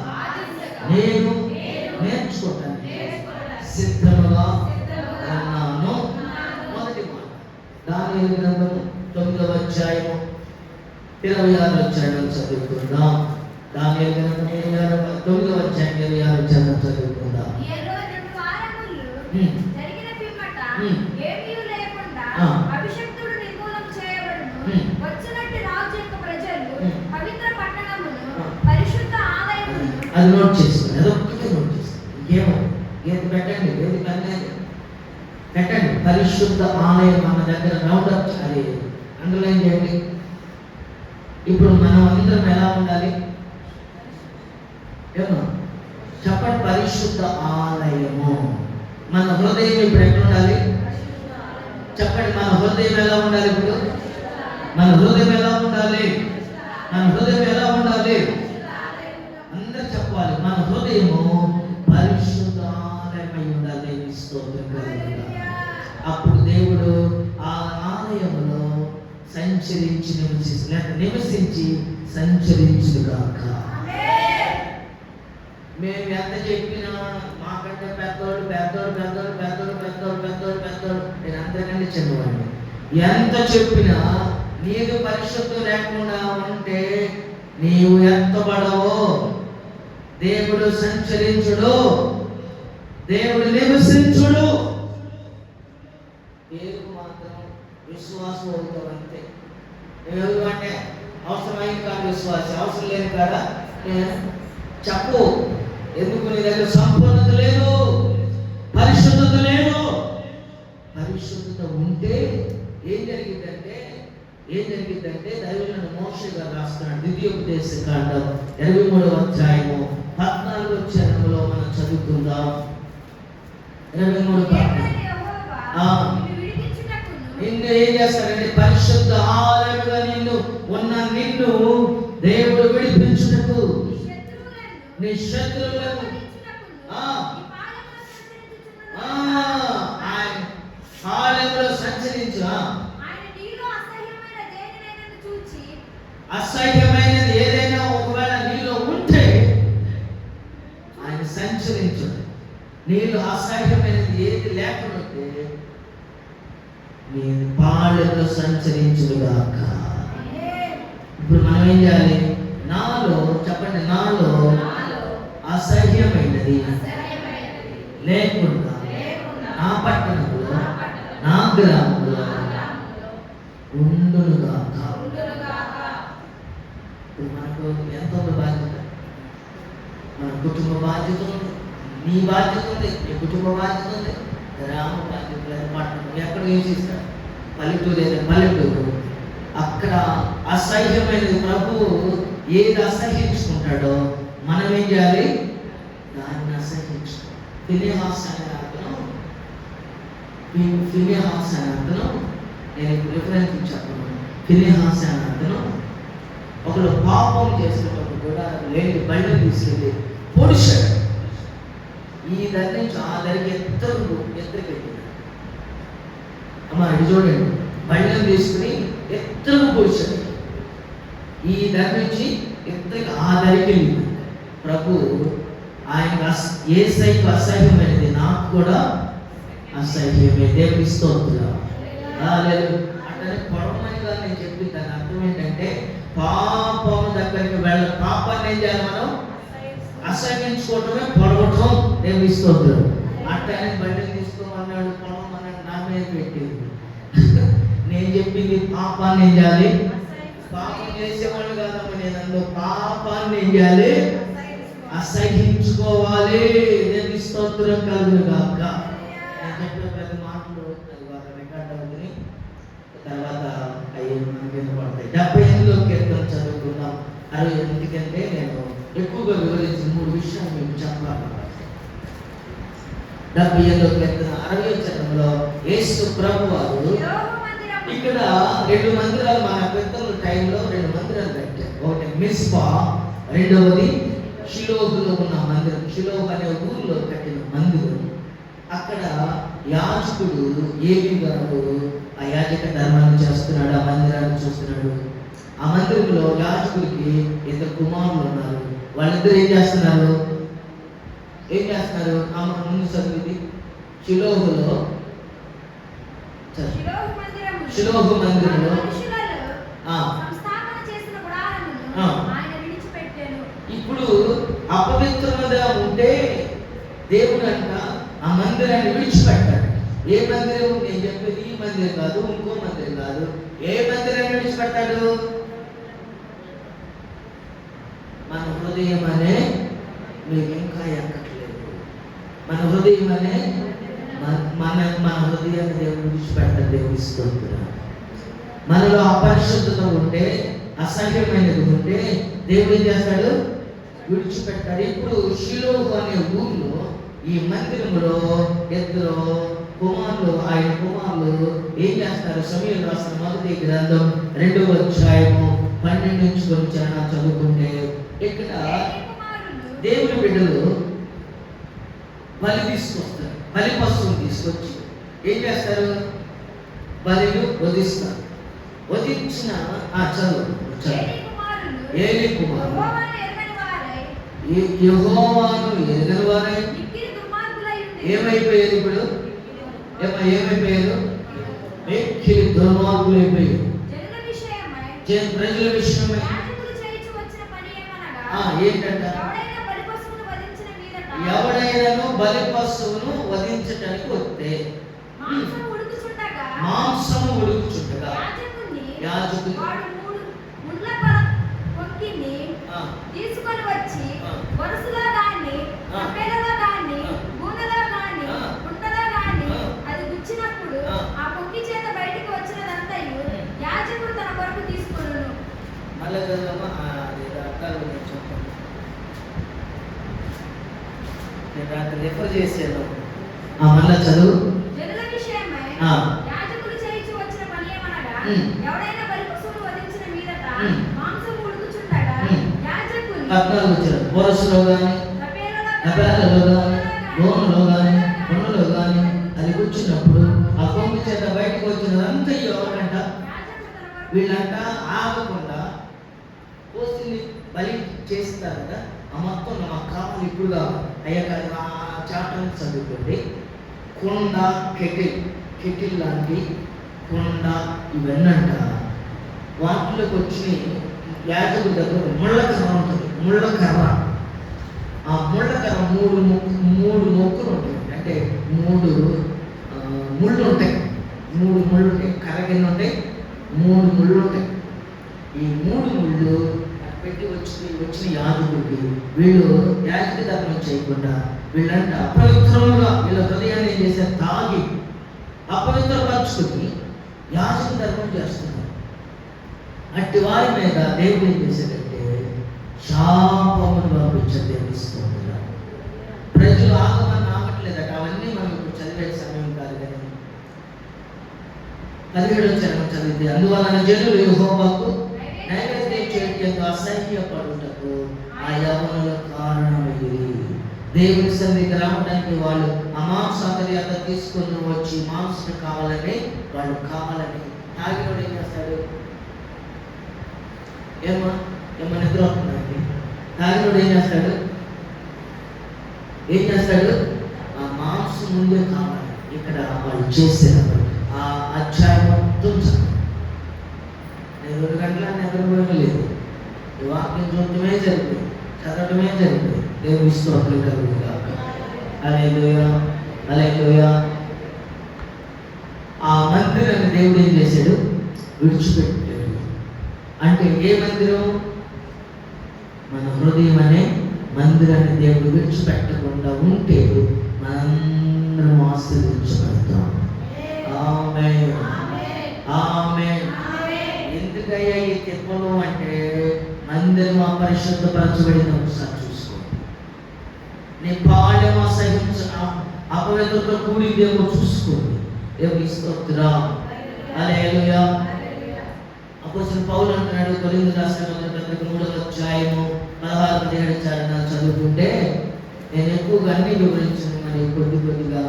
నేను నేర్చుకోవటానికి సిద్ధముగా ఉన్నాను. మొదటి మాట దానియేలు గ్రంథము 9వ అధ్యాయము 26వ వచనం చదువుకుందాం. దానియేలు గ్రంథం 9వ అధ్యాయం 26వ వచనం చదువుకుందాం.
జరిగిన పిమ్మట ఏమీ లేకుండా అభిషక్తుడు నిర్మూలం చేయబడును. వచ్చినట్టు రాజు యొక్క ప్రజలు పవిత్ర పట్టణమును పరిశుద్ధ ఆలయమును.
అది నోట్ చేసుకోండి. అదొక్కటే నోట్ చేసుకోండి. ఏది పెట్టండి, ఏది పెట్టండి, పరిశుద్ధ ఆలయం మన దగ్గర రౌండప్ అది అండర్లైన్ చేయండి. ఇప్పుడు మనం అందరం ఎలా ఉండాలి ఏమో చెప్పండి. పరిశుద్ధ ఆలయము మన హృదయం ఇప్పుడు ఎట్లా ఉండాలి చెప్పండి. మన హృదయం ఎలా ఉండాలి? ఇప్పుడు మన హృదయం ఎలా ఉండాలి? మన హృదయం ఎలా ఉండాలి? అందరు చెప్పాలి. మన హృదయము పరిశుద్ధ ఆలయమై ఉండాలి. స్తోత్రం కలుగుగా. అప్పుడు దేవుడు ఆ ఆలయములో నివసించి సంచరించుగాక. మేము ఎంత చెప్పినా మాకంటే పెద్దోడు నేను అంతకంటే చిన్నవాడిని. ఎంత చెప్పినా నీకు పరిశుద్ధం లేకుండా ఉంటే నీవు ఎత్తబడవో, దేవుడు సంచరించుడు, దేవుడు నివసించుడు. పేరు మాత్రం విశ్వాసం అవుతావు అంతే. ఎవరు అంటే అవసరమైన కాదు విశ్వాసం, అవసరం లేని కాదా చెప్పు. ఎందుకు? నీ దగ్గర సంపూర్ణత లేదు, పరిశుద్ధత లేదు. పరిశుద్ధత ఉంటే ఏం జరిగిందంటే దైవజనుడు మోషే గారు రాస్తున్నాడు. ద్వితీయోపదేశకాండం 23వ అధ్యాయము 14వ వచనంలో మనం చదువుకుందాం. 23 నిన్ను ఏం చేస్తాడంటే పరిశుద్ధ ఆలయముగా నిన్ను దేవుడు విడిపించుటకు, నీ శత్రువులను ఆయన ఆలయంలో సంచరించు. అసహ్యమైనది ఏదైనా ఒకవేళ నీలో ఉంటే ఆయన సంచరించు. నీలో అసహ్యమైనది ఏది లేకుండా నీ పాలెంలో సంచరించుగాక. ఇప్పుడు మనం ఏం చేయాలి? నాలో చెప్పండి, నాలో అసహ్యమైనది లేకుండా నా పట్టణంలో నా గ్రామంలో ఉండునుగాక. మనకు ఎంతో బాధ్యత, మన కుటుంబ బాధ్యత ఉంది, నీ బాధ్యత ఉంది, నీ కుటుంబ బాధ్యత ఉంది, గ్రామ బాధ్యత లేదు. పట్టణం ఎక్కడ వేసిస్తాడు? పల్లెటూరు అక్కడ అసహ్యమైనది ప్రభువు ఏది అసహ్యించుకుంటాడో మనం ఏం చేయాలి? దాన్ని అసహ్యించుకో. ఫినెహాస్ అనే అతను నేను రిఫరెన్స్ చెప్పను. ఫినెహాస్ అనే అతను ఒకడు పాపం చేసినప్పుడు కూడా లేని బండి తీసుకెళ్ళి పొడిచాడు. ఈ దాని నుంచి ఆ దానికి ఎత్తుకెళ్ళినాడు. అమ్మా ఇది చూడండి, బండిని తీసుకుని ఎత్తుకు పొడిచాడు. ఈ దాని నుంచి ఎత్తుకి ఆ దానికి వెళ్ళింది. ప్రభు ఆయన యేసయ్యకు అసహ్యమైనది నాకు కూడా అసహ్యమే. దేవుని స్తోత్రం. అట్లనే పొడవమని కాదు నేను చెప్పి దాని అర్థం ఏంటంటే పాపం దగ్గరికి పాపాన్ని ఏం చేయాలి? మనం అసహ్యించుకోవటమే పొడవటం. దేవుని స్తోత్రం. అట్లనే బండిని తీసుకోమన్నాడు, పొడవమన్నాడు, నా మీద పెట్టింది. నేను చెప్పింది పాపాన్ని ఏం చేయాలి? పాపం చేసేవాళ్ళు కాదమ్మా. నేను అందులో పాపాన్ని ఏం చేయాలి? అసహ్యించుకోవాలి. దేవుని స్తోత్రం కలుగుగాక. నేను చెప్పిన ప్రతి మాటలు తర్వాత రికార్డ్ అవుతుంది, తర్వాత అయ్యి మనకి పడతాయి. 78వ కీర్తన చదువుకుందాం. 68 నేను ఎక్కువగా వివరించి 3 విషయాలు మీకు చెప్పాలి. 78వ కీర్తన 60వ వచనంలో యేసు ప్రభు వారు ఇక్కడ 2 మందిరాలు మన పెద్దల టైంలో 2 మందిరాలు కట్టారు. ఒకటి మిస్పా, రెండవది షిలోహులో ఉన్న మందిరం. షిలోహు అనే ఊరిలో కట్టిన మందిరం. అక్కడ యాజకుడు ఏలీ గారు ఆ యాజక ధర్మాన్ని చేస్తున్నాడు, ఆ మందిరాన్ని చూస్తున్నాడు. ఆ మందిరంలో యాజకుడికి 2 కుమారులు ఉన్నారు. వాళ్ళిద్దరు ఏం చేస్తున్నారు? ఆ ముందు చదివింది షిలోహు మందిరంలో ఇప్పుడు అపవిత్రముగా ఉంటే దేవుడు అంట ఆ మందిరాన్ని విడిచిపెట్టాడు. ఏ మందిరం? నేను చెప్పేది ఈ మందిరం కాదు, ఇంకో మందిరం కాదు. ఏ మందిరాన్ని విడిచిపెట్టాడు? మన హృదయం అనే మీకు ఇంకా ఎక్కట్లేదు. మన హృదయం అనే మన హృదయాన్ని దేవుడు విడిచిపెడతాడు. దేవుడి స్తోత్రం. మనలో అపరిశుద్ధత ఉంటే, అసహ్యమైనది ఉంటే దేవుడు ఏం చేస్తాడు? విడిచిపెట్టాడు. ఇప్పుడు షిలోహు అనే ఊర్లో ఈ మందిరంలో ఇద్దరు కుమారులు, ఆయన కుమారులు ఏం చేస్తారు? సమూయేలు రాసిన మొదటి గ్రంథం 2వ అధ్యాయము 12 నుంచి కొంచెం చదువుకుంటే, ఇక్కడ దేవుని బిడ్డలు బలి తీసుకొస్తారు. బలి పశువులు తీసుకొచ్చి ఏం చేస్తారు? బలిలు వధిస్తారు. వధించిన చదువు ఏలీ కుమారులు యెహోవాను ఎరుగని వారై ఏమైపోయారు? ఇప్పుడు ఏమైపోయారు? మిక్కిలి దుర్మార్గులు అయిపోయారు. ప్రజల విషయమై ఏంటంట? ఎవడైనా బలి పశువును వధించటానికి వస్తే మాంసము ఉడుకుచుండగా యాజకుడు
తీసుకొని వచ్చి వరుసలో గాని కట్టెలలో గాని గూనెలో గాని గుంటలో గాని అది గుచ్చినప్పుడు ఆ పొక్కి చేత బయటికి వచ్చినదంతా యాజకుడు తన కొరకు తీసుకొనును.
మళ్ళీ చదువు. నేను రాత్రి రెఫర్ చేసాను. మళ్ళీ చదువు.
జనుల విషయమై యాజకుడు చేయించి వచ్చిన పని ఏమనగా, ఎవడైనా బలి పశువును వధించిన మీదట మాంసం ఉడుకుచుండగా యాజకుని
14 వరుసలో గాని కట్టెలలో గాని గోనులో గాని గుండెలో గాని అది కూర్చున్నప్పుడు ఆ కొమ్ము చేత బయటకు వచ్చినదంతా ఎవరంట? వీళ్ళంట ఆగకుండా కోసింది బలి చేస్తారు కదా, ఆ మొత్తం మాకు కావాలి ఇప్పుడు కావాలి అయ్యాక ఆ చాప్టర్ చదువుకోండి. కుండ, కెటిల్ లాంటి కుండ ఇవన్నంట వాటిలోకి వచ్చి యాజకుడి దగ్గర ముళ్ళకర్ర ఉంటుంది. ముళ్ళకర్ర, ఆ ముళ్ళకర్ర మూడు మొక్కులు ఉంటాయి. అంటే మూడు ముళ్ళు ఉంటాయి. 3 ముళ్ళు ఉంటాయి. కర్రగిన్నె ఉంటాయి. 3 ముళ్ళు ఉంటాయి. ఈ 3 ముళ్ళు పెట్టి వచ్చిన యాజకుడికి వీళ్ళు యాజకుడి దగ్గర చేయకుండా వీళ్ళంట అపవిత్రంగా వీళ్ళ హృదయాన్ని ఏం చేశారు? తాగి అపవిత్రపరుచుకుని యాజకుడి ధర్మం చేస్తున్నారు. అట్టి వారి మీద దేవుడు ఏం చేశాడంటే శాపమును పంపించారు. దేవుడి స్తోత్రం. ప్రజలు ఆగమని ఆగట్లేదట. అవన్నీ మనం ఇప్పుడు చదివే సమయం కాదు కానీ 17వ వచనం చదివితే, అందువలన జనులు యెహోవాకు నైవేద్యం చేయటకు అసహ్యపడుటకు ఆ యవ్వనుల కారణమైంది. దేవుని సన్నిధికి రావడానికి వాళ్ళు ఆ మాంసాకరి అంతా తీసుకొని వచ్చి మాంసం కావాలని వాళ్ళు కావాలని తాగినోడు ఏం చేస్తాడు? ఏమో నిద్ర అవుతుందండి. తాగినోడు ఏం చేస్తాడు? ఆ మాంసం ముందే కావాలి. ఇక్కడ వాళ్ళు చేసేటప్పుడు ఆ అధ్యాయం మొత్తం నేను 2 గంటల నిద్రపోయలేదు. ఈ వాక్యం చూడటమే జరిగింది, చదవటమే జరిగింది. దేవుని స్తోత్రం కలుగుతుంది. హల్లెలూయా, హల్లెలూయా. ఆ మందిరాన్ని దేవుడు ఏం చేశాడు? విడిచిపెట్టాడు. అంటే ఏ మందిరం? మన హృదయం అనే మందిరాన్ని దేవుడు విడిచిపెట్టకుండా ఉంటే మనందరం ఆశీర్వదించబడతాం. ఆమేన్, ఆమేన్. ఎందుకయ్యా ఈ తిప్పలు అంటే మందిరం అపరిశుద్ధపరచబడిన ఒకసారి చూసుకోండి. నీ పాలెం అపవిత్రతో కూడిందేమో చూసుకోండి. దేవుని స్తోత్రం. హల్లెలూయా. అపోస్తలుడు పౌలు అంటున్నాడు కొరింథీయులకు రాసిన మొదటి పత్రిక 3వ అధ్యాయము 16-17 చదువుకుంటే, నేను ఎక్కువగా అన్ని వివరించను మరి కొద్దిగా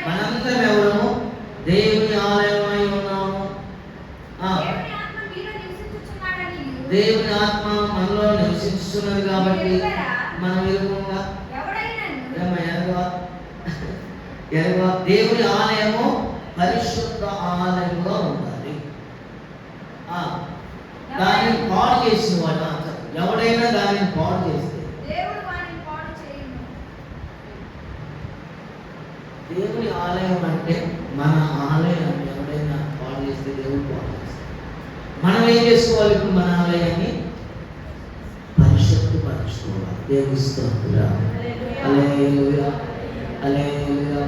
మనందరం ఎవరము? దేవుని ఆలయమై ఉన్నాము. దేవుని ఆత్మ మనలో నివసించుతున్నది కాబట్టి మనం ఎరుగగా దేవుని ఆలయము పరిశుద్ధ ఆలయంగా ఉండాలి. దానిని పాడు చేసిన వాడు ఎవడైనా దానిని పాడు చేస్తే దేవుని ఆలయం అంటే మన ఆలయం ఎవడైనా పాడు చేస్తే దేవుడు పాడు చేస్తాడు. మనం ఏం చేసుకోవాలి? ఇప్పుడు మన ఆలయాన్ని పరిశుద్ధపరచుకోవాలి. దేవుని స్తోత్రం. హల్లెలూయా, హల్లెలూయా,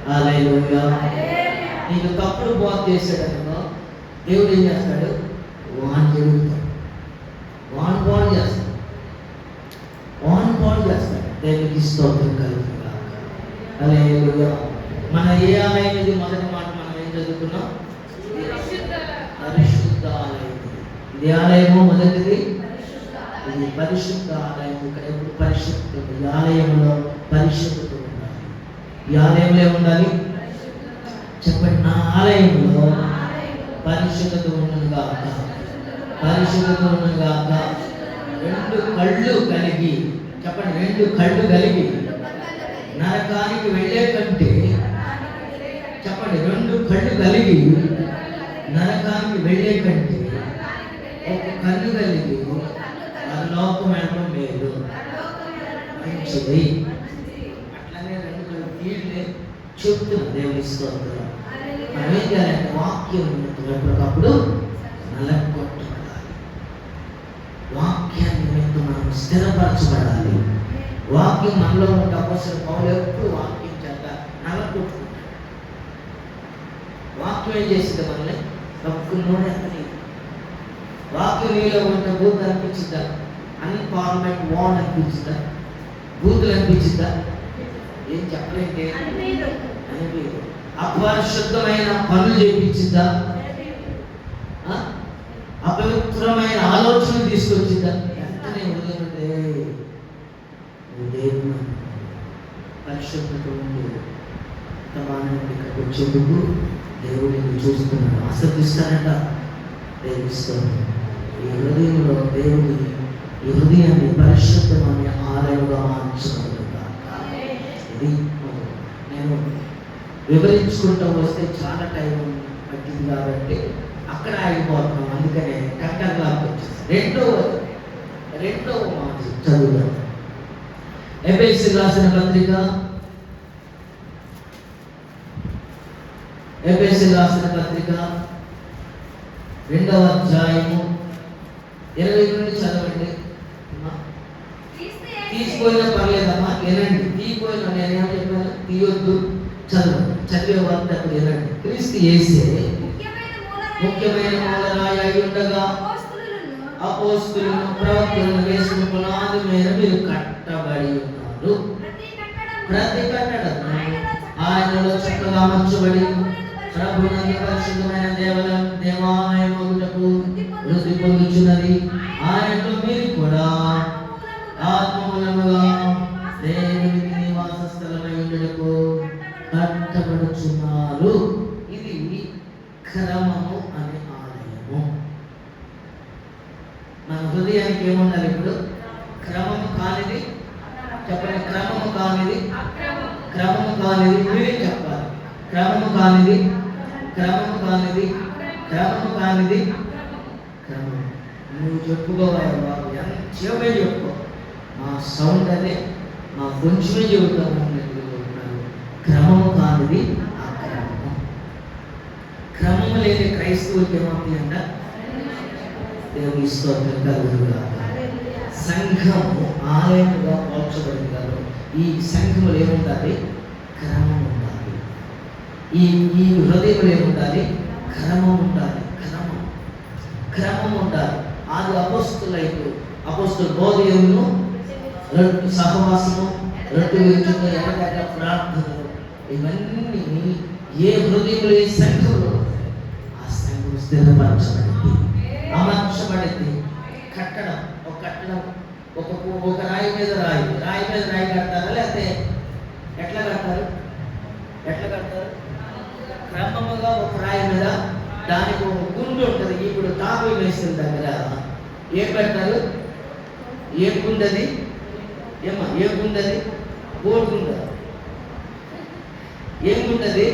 హల్లెలూయా. నీకు తప్పుడు బోధ చేశాడనుకో, దేవుడు ఏం చేస్తాడు? వాన్ జరుగుతాడు, వాన్ బాల్ చేస్తాడు, వాన్ బాల్ చేస్తాడు. దేవునికి స్తోత్రం కలుగుతుంది. హల్లెలూయా. మన ఏ ఆలయం ఇది? మొదటి మాట మనం ఏం చదువుకున్నాం? పరిశుద్ధ ఆలయం. ఇది ఆలయము మొదటిది, ఇది పరిశుద్ధ ఆలయం. ఇక్కడ ఎప్పుడు పరిశుద్ధత, ఈ ఆలయంలో పరిశుద్ధత ఉండాలి. ఈ ఆలయంలో ఉండాలి. చెప్పండి, నా ఆలయంలో పరిశుద్ధత ఉన్నది కాక, పరిశుద్ధత ఉన్నది కాక. రెండు కళ్ళు కలిగి, చెప్పండి, రెండు కళ్ళు కలిగి నరకానికి వెళ్ళే కంటే, చెప్పండి, రెండు కళ్ళు కలిగి నరకానికి వెళ్ళే కంటే ఒక కన్ను కలిగి లోకం వెళ్ళడం మేలు, మంచిది. అట్లనే రెండు కళ్ళు తీళ్ళే చెప్తున్నా. దేవుని స్తోత్రం. మనం ఏం చేయాలంటే వాక్యం ఎప్పటికప్పుడు నలగొట్టబడాలి. వాక్యాన్ని నిమిత్తం మనం స్థిరపరచబడాలి. వాక్యం మనలో ఉంటే అపోస్తలుడు పౌలు ఎప్పుడు వాక్యం చేత నలగొట్టుకుంటాడు. వాక్యం ఏం చేసింది? మనల్ని తప్పు నోడెత్తని. వాక్యం నీలో ఉంటే బూతులు అనిపించిందా? అన్పార్లమెంట్ వాన్ అనిపించిందా? బూతులు అనిపించిందా? ఏం చెప్పలేంటే అనిపించదు. అపరిశుద్ధమైన పనులు చేయించిందా? అపవిత్రమైన ఆలోచన తీసుకొచ్చిందా? వెంటనే ఉదయంటే దేవుడు పరిశుద్ధత ఉండి తమానండి ఇక్కడికి వచ్చేందుకు దేవుడిని చూస్తున్నాడు, ఆసక్తిస్తానంట. దేవుడిస్తాడు. ఈ హృదయంలో దేవుని ఈ హృదయాన్ని పరిశుద్ధమైన ఆలయంగా మార్చుకున్నాడు. ఇది నేను వివరించుకుంటూ వస్తే చాలా టైం పట్టింది కాబట్టి అక్కడ ఆగిపోతున్నాం. అందుకనే కట్టంలాగా వచ్చేసి రెండవ మాట చదువుదాం. ఎఫెసీయులకు రాసిన పత్రిక, ఎఫెసీయులకు రాసిన పత్రిక 2వ అధ్యాయము 20 నుండి చదవండి. తీసిపోయినా పర్లేదమ్మా, వినండి. తీసిపోయినా నేనేమో చెప్పాను, తీయొద్దు, చదవండి. చదివే వార్త అప్పుడు వినండి. క్రీస్తు యేసే ముఖ్యమైన మూలరాయి అయి ఉండగా అపోస్తలులను ప్రవక్తలను వేసిన పునాది మీద మీరు కట్టబడి ఉన్నారు. ప్రతి కట్టడం ఆయనలో చక్కగా అమర్చబడి ప్రభునందు పరిశుద్ధమైన దేవాలయములకు వృద్ధి పొందుచున్నది. ఆయనలో మీరు కూడా ఆత్మమూలముగా దేవునికి నివాస స్థలమై ఉండుటకు కట్టబడుచున్నారు. ఇది క్రమము అనే ఆలయము. మన హృదయానికి ఏముండాలి? ఇప్పుడు క్రమము కానిది, చెప్పండి, క్రమము కానిది, క్రమము కానిది. మీరే చెప్పాలి. క్రమము కానిది, క్రమము కానిది, క్రమము కానిది, క్రమం. నువ్వు చెప్పుకోవాలి బాబు, ఎంత చెవే చెప్పుకో. మా సౌండ్ అదే, మా కొంచెమే చెబుతాము. క్రమము కానిది అక్రమము. క్రమము లేని క్రైస్తవులకి ఏమవుతుంది అంట? దేవుని స్తోత్రం కలుగునుగా. సంఘము ఆలయముగా పోల్చబడింది కాదు. ఈ సంఘములు ఏముండాలి? క్రమం ఉండాలి. ఈ హృదయంలో ఏముండాలి? క్రమం ఉండాలి. క్రమం ఉండాలి. అది అపోస్తలుల బోధయమును, సహవాసము, రొట్టె విరుచుట, ఎడతెగక ప్రార్థనలు, ఇవన్నీ ఏ హృదయంలో, ఏ సంఘంలో ఆ సంఘం స్థిరపరచబడింది, అమర్చబడింది. కట్టడం, ఒక కట్టడం, ఒక రాయి మీద రాయి కడతారా? లేకపోతే ఎట్లా కడతారు? క్రమముగా ఒక రాయి మీద దానికి ఒక గుండు ఉంటుంది. ఇప్పుడు తాపి వేసిన దగ్గర ఏం పెడతారు? ఏ గుండది? ఏమా ఏ గుండది? బోర్గుండ. ఏం గుండది?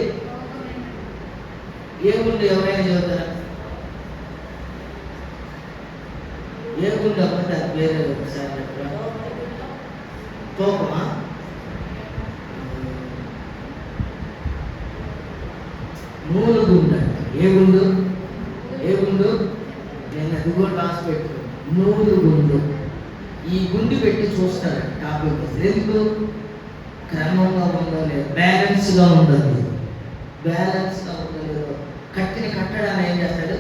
ఏ గుండు? ఎవరైనా చదువుతారా? ఏ గుండు అవ్వండి, అది వేరే ఒకసారి తోకమా? నూనె గుండు అంట. ఏ గుండు? నేను అది కూడా రాసి పెట్టుకో. నూనె గుండు. ఈ గుండు పెట్టి చూస్తారంట టాపిక్. ఎందుకు? క్రమంగా ఉందో లేదు, బ్యాలెన్స్గా ఉండదు. బ్యాలెన్స్గా ఉండలేదు. కట్టిన కట్టడాన్ని ఏం చేస్తాడు?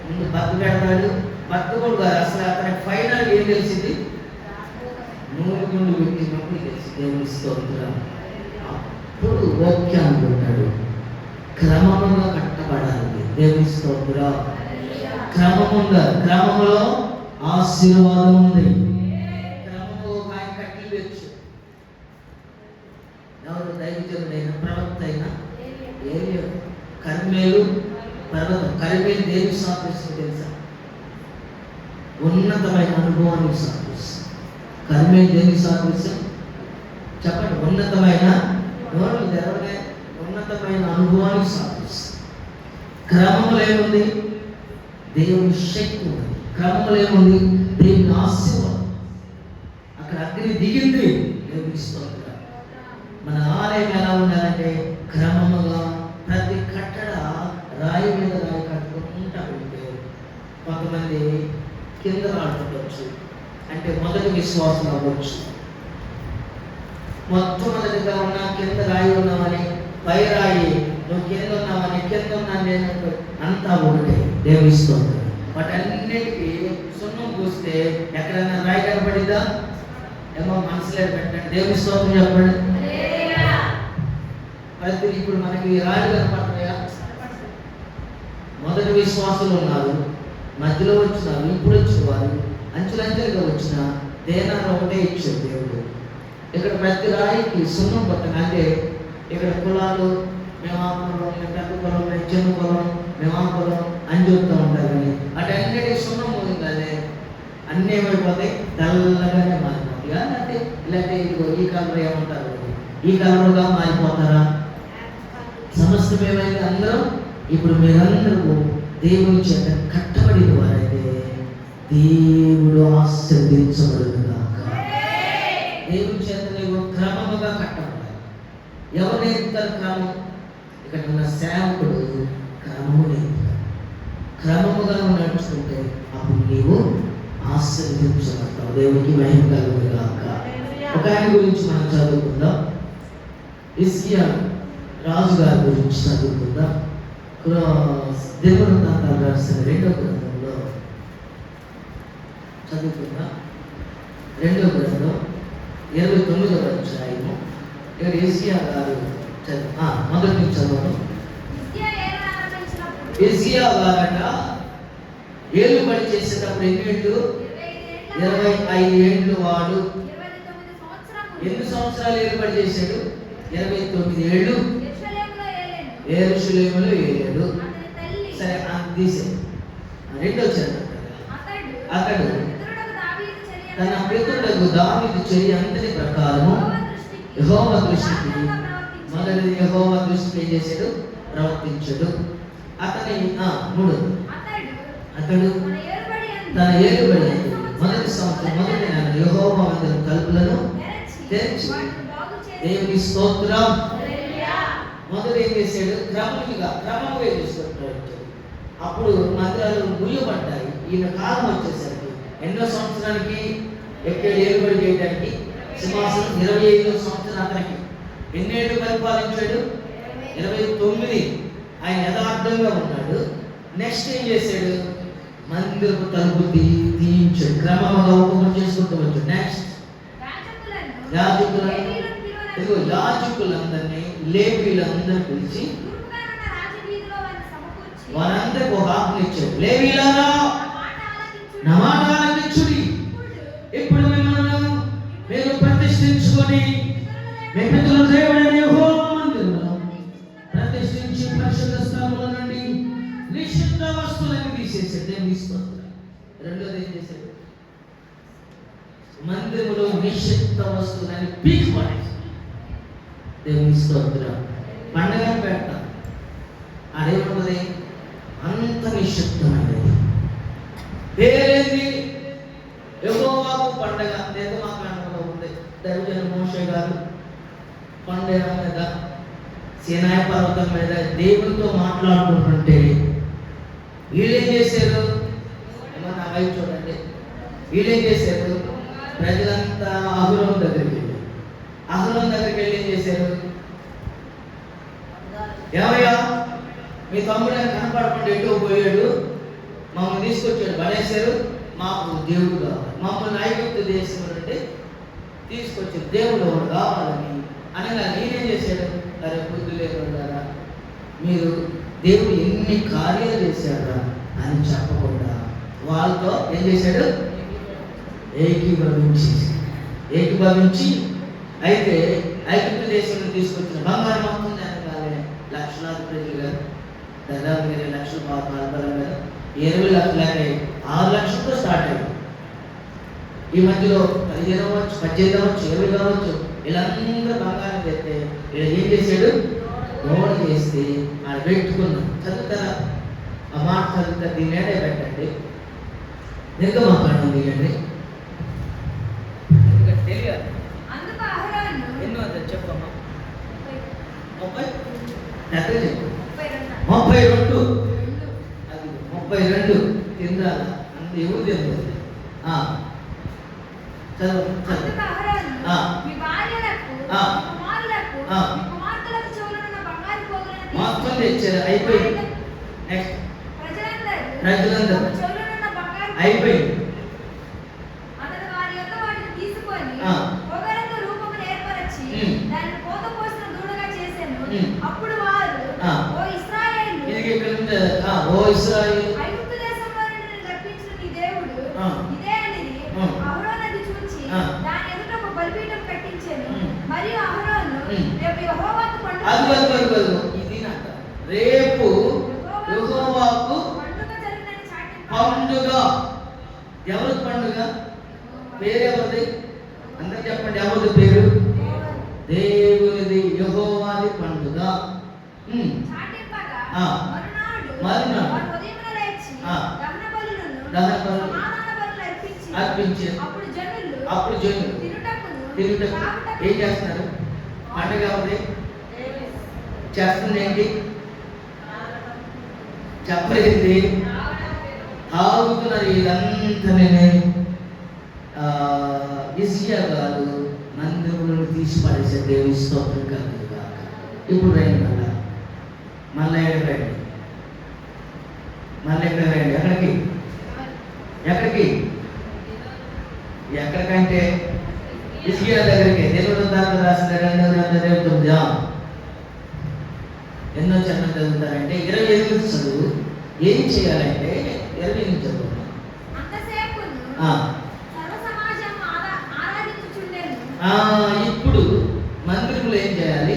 ముందు బద్దు పెడతాడు. బద్దు కూడా కాదు, అసలు అతనికి ఫైనల్ ఏం తెలిసింది? నూనె గుండు పెట్టినప్పుడు తెలిసి దేవుని స్తోత్రం. అప్పుడు ఓకే అనుకుంటాడు. క్రమంగా కట్టబడాలి. దేవుని స్తోత్రం. క్రమంలో ఆశీర్వాదం ఉంది. క్రమంలో ఆయన కట్టెలు తెచ్చు. ఎవరు? దైవజనుడైన ప్రవక్త అయినా ఏలియా. కర్మేలు పర్వతం. కర్మేలు దేనికి సాదృశ్యం తెలుసా? ఉన్నతమైన అనుభవానికి సాదృశ్యం. కర్మేలు దేనికి సాదృశ్యం? చెప్పండి. ఉన్నతమైన ఉన్నతమైన అనుభవానికి సాదృశ్యం. క్రమంలో ఏముంది? దేవుని శక్తి ఉంది. క్రమంలో ఏముంది? దేవుని ఆశీర్వాదం. అక్కడ అగ్ని దిగింది. దేవుని స్తోత్రం. మన ఆలయం ఎలా ఉండాలంటే క్రమముగా ప్రతి కట్టడ రాయి మీద రాయి కట్టుకుంటా ఉంటే కొంతమంది కింద రాడుకోవచ్చు. అంటే మొదటి విశ్వాసం అవ్వచ్చు. మొట్టమొదటిగా ఉన్న కింద రాయి ఉన్నామని, పై రాయి నువ్వు కింద ఉన్నామని, కింద ఉన్నాను నేను అంతా ఒకటే. దేవుని స్తోత్రం. వాటన్నిటికీ సున్నం పూస్తే ఎక్కడైనా రాయి కనపడిందా? ఏమో మనసులో పెట్టండి. దేవుని స్తోత్రం చెప్పండి. ప్రతి ఇప్పుడు మనకి రాళ్ళు కనపడుతున్నాయా? మొదటి విశ్వాసులు ఉన్నారు, మధ్యలో వచ్చినారు, ఇప్పుడు వచ్చిన వారు, అంచులంచెలుగా వచ్చిన దేనాన్ని ఒకటే ఇచ్చాడు దేవుడు. ఇక్కడ ప్రతి రాయికి సున్నం పట్టండి. అంటే ఇక్కడ కులాలు, మేము ఆ కులం, మేము పెద్ద కులం, మేము చిన్న కులం, మేము ఆ కులం అని చెప్తూ ఉంటారు. కానీ అటన్నిటి సున్నం ఉంది కానీ అన్నీ ఏమైపోతాయి? తెల్లగానే మారిపోతాయి. అంటే ఇలాంటి ఈ కలర్ ఏమంటారు? ఈ కలర్గా మారిపోతారా? సమస్తం ఏమైంది? అందరూ ఇప్పుడు మీరందరూ దేవుని చేత కట్టబడిన వారైతే దేవుడు ఆశీర్వదించబడుగాక. దేవుని చేత నీవు క్రమముగా కట్టబడాలి. ఎవరు నేర్పుతారు క్రమం? ఇక్కడ ఉన్న సేవకుడు క్రమము నేర్పుతాడు. క్రమముగా నడుచుకుంటే అప్పుడు నీవు ఆశీర్వదించబడతావు. దేవునికి మహిమ కలుగుగాక. ఒక ఆయన గురించి మనం చదువుకుందాం. హిజ్కియా రాజు గారి గురించి చదువుకుందాం. దినవృత్తాంతాలు రాసిన 2వ గ్రంథంలో చదువుకుందాం. 2వ గ్రంథం 29వ అధ్యాయము. ఇక్కడ హిజ్కియా గారు మొదటి నుంచి చదవడం. హిజ్కియా గారట ఏలుబడి చేసేటప్పుడు ఎన్ని ఏళ్ళు? 25 ఏళ్ళు. వాడు ఎన్ని సంవత్సరాలు ఏలుబడి చేశాడు? 29 ఏళ్ళు యెరూషలేములో ఏలాడు. సరే తీసే. రెండో చరణం. అతడు తన పితరులకు దావీదు చర్య అంతటి ప్రకారము యెహోవా దృష్టికి మొదటి యెహోవా దృష్టికి ఏం చేశాడు? ప్రవర్తించాడు. అతని 3 అతడు తన ఏలుబడి మొదటి సంవత్సరం మొదటి నెల యెహోవా మందిరం తలుపులను తెరిచి దేవుని స్తోత్రం. మొదలు ఏం చేశాడు? క్రమంగా చేసుకుంటాడు. అప్పుడు మందిరాలు ముయ్యబడ్డాయి. ఈయన కాలం వచ్చేసరికి ఎన్నో సంవత్సరానికి ఎక్కడ ఏలుబడి చేయడానికి సింహాసనం 25వ సంవత్సరం అతనికి. ఎన్నేళ్ళు పరిపాలించాడు? 29. ఆయన యథార్థంగా ఉన్నాడు. నెక్స్ట్ ఏం చేశాడు? మందిరపు తలుపు తీయించాడు. క్రమంగా ఒక్కొక్కటి చేసుకుంటూ వచ్చాడు. నెక్స్ట్ యాజకులందరినీ లేవీలందరూ పిలిచి వారందరికి ఒక ఆజ్ఞ ఇచ్చాడు. లేవీలారా నా మాట ఆలకించుడి. ఇప్పుడు మిమ్మల్ని మీరు ప్రతిష్ఠించుకొని మీ పితరుల దేవుడైన యెహోవా మందిరంలో ప్రతిష్ఠించి పరిశుద్ధ స్థలముల నుండి నిషిద్ధ వస్తువులను తీసేసాడు. దేవుని స్తోత్రం. రెండోది ఏం చేశాడు? మందిరములో నిషిద్ధ వస్తువులని పీకి పడేసి దేవుని స్తోత్రం. పండగ పెడతాం. అదేమున్నది? అంత నిశ్శబ్దమైనది. పేరేంది? యెహోవాకు పండగ. నిర్గమాకాండంలో ఉంది. దైవజనుడు మోషే గారు పండగ మీద సీనాయి పర్వతం మీద దేవునితో మాట్లాడుకుంటుంటే వీళ్ళేం చేశారు? నా వైపు చూడండి. వీళ్ళేం చేశారు? ప్రజలంతా అహరోను దగ్గరికి వెళ్ళి అహరోన్ దగ్గరికి వెళ్ళి ఏం చేశారు? ఏమయ్యా మీ తమ్ముడు కనపడకుండా ఎటో పోయాడు, మమ్మల్ని తీసుకొచ్చాడు, పడేశారు, మాకు దేవుడు కావాలి, మమ్మల్ని ఐగుప్తు దేశం నుండి తీసుకొచ్చాడు, దేవుడు ఒకడు కావాలని అనగా నేనేం చేశాడు? అరే బుద్ధి లేకుండా మీరు దేవుడు ఎన్ని కార్యాలు చేశాడా అని చెప్పకుండా వాళ్ళతో ఏం చేశాడు? ఏకీభవించి అయితే ఐగుప్తు దేశంలో తీసుకొచ్చిన బంగారం మొత్తం జరగాలి. లక్షలాది ప్రజలు గారు దాదాపు 20 లక్షలు బలం గారు 20 లక్షలు 6 లక్షలతో స్టార్ట్ అయ్యింది. ఈ మధ్యలో 15 అవ్వచ్చు, 18 అవ్వచ్చు, 20 కావచ్చు, వీళ్ళందరూ బంగారం తెస్తే వీళ్ళు ఏం చేశాడు? లోడ చేస్తే ఆడ పెట్టుకున్నాం. చదువుతారా? ఆ మాట చదువుతా, దీన్ని ఏడే పెట్టండి, నిర్గమకాండం తీయండి, తెలియాలి. ఎన్నో చెప్పమ్మా. 32 అది 32 తిందాల అంత ఎవరు తెలియదు. మొత్తం తెచ్చారు, అయిపోయింది. నెక్స్ట్ ప్రజలందరూ అయిపోయింది.
అప్పుడు వారు ఓ
ఇశ్రాయేలు
ఐగుప్తు దేశంలో నుండి రప్పించిన నీ దేవుడు ఇదే అనేది అహరోను అది చూచి దాని ఎదుట ఒక బలిపీఠం కట్టించాను. మరియు అహరోను రేపు యెహోవాకు పండుగ
ఇది నాట రేపు యెహోవాకు
పండుగ జరిగినని చాటింపు.
పండుగ ఎవరి పండుగ? పేరు ఎవరిది? అందరూ చెప్పండి, ఎవరిది పేరు? దేవునిది, యెహోవాది పండుగ. మరునాడు అర్పించారు. అప్పుడు జనులు తిరుగుటకు ఏం చేస్తున్నారు? పండుగ ఉంది చేస్తుంది ఏంటి? చెప్పలేదు, తాగుతున్నారు. ఇదంతా ఇసియా గారు మందిరంలో తీసి పడేసే దేవుని స్తోత్రం కలుగుతుంది కాక. ఇప్పుడు రండి, మళ్ళీ ఎక్కడికి రండి, మళ్ళీ ఎక్కడికి రండి. ఎక్కడికంటే ఇసియా దగ్గరికి. దేవుడు దాంట్లో రాసిన 2:9 ఎన్నో చరణం చదువుతారంటే 28 చదువు. ఏం చేయాలంటే 28 చదువు. ఇప్పుడు మందిరంలో ఏం చేయాలి?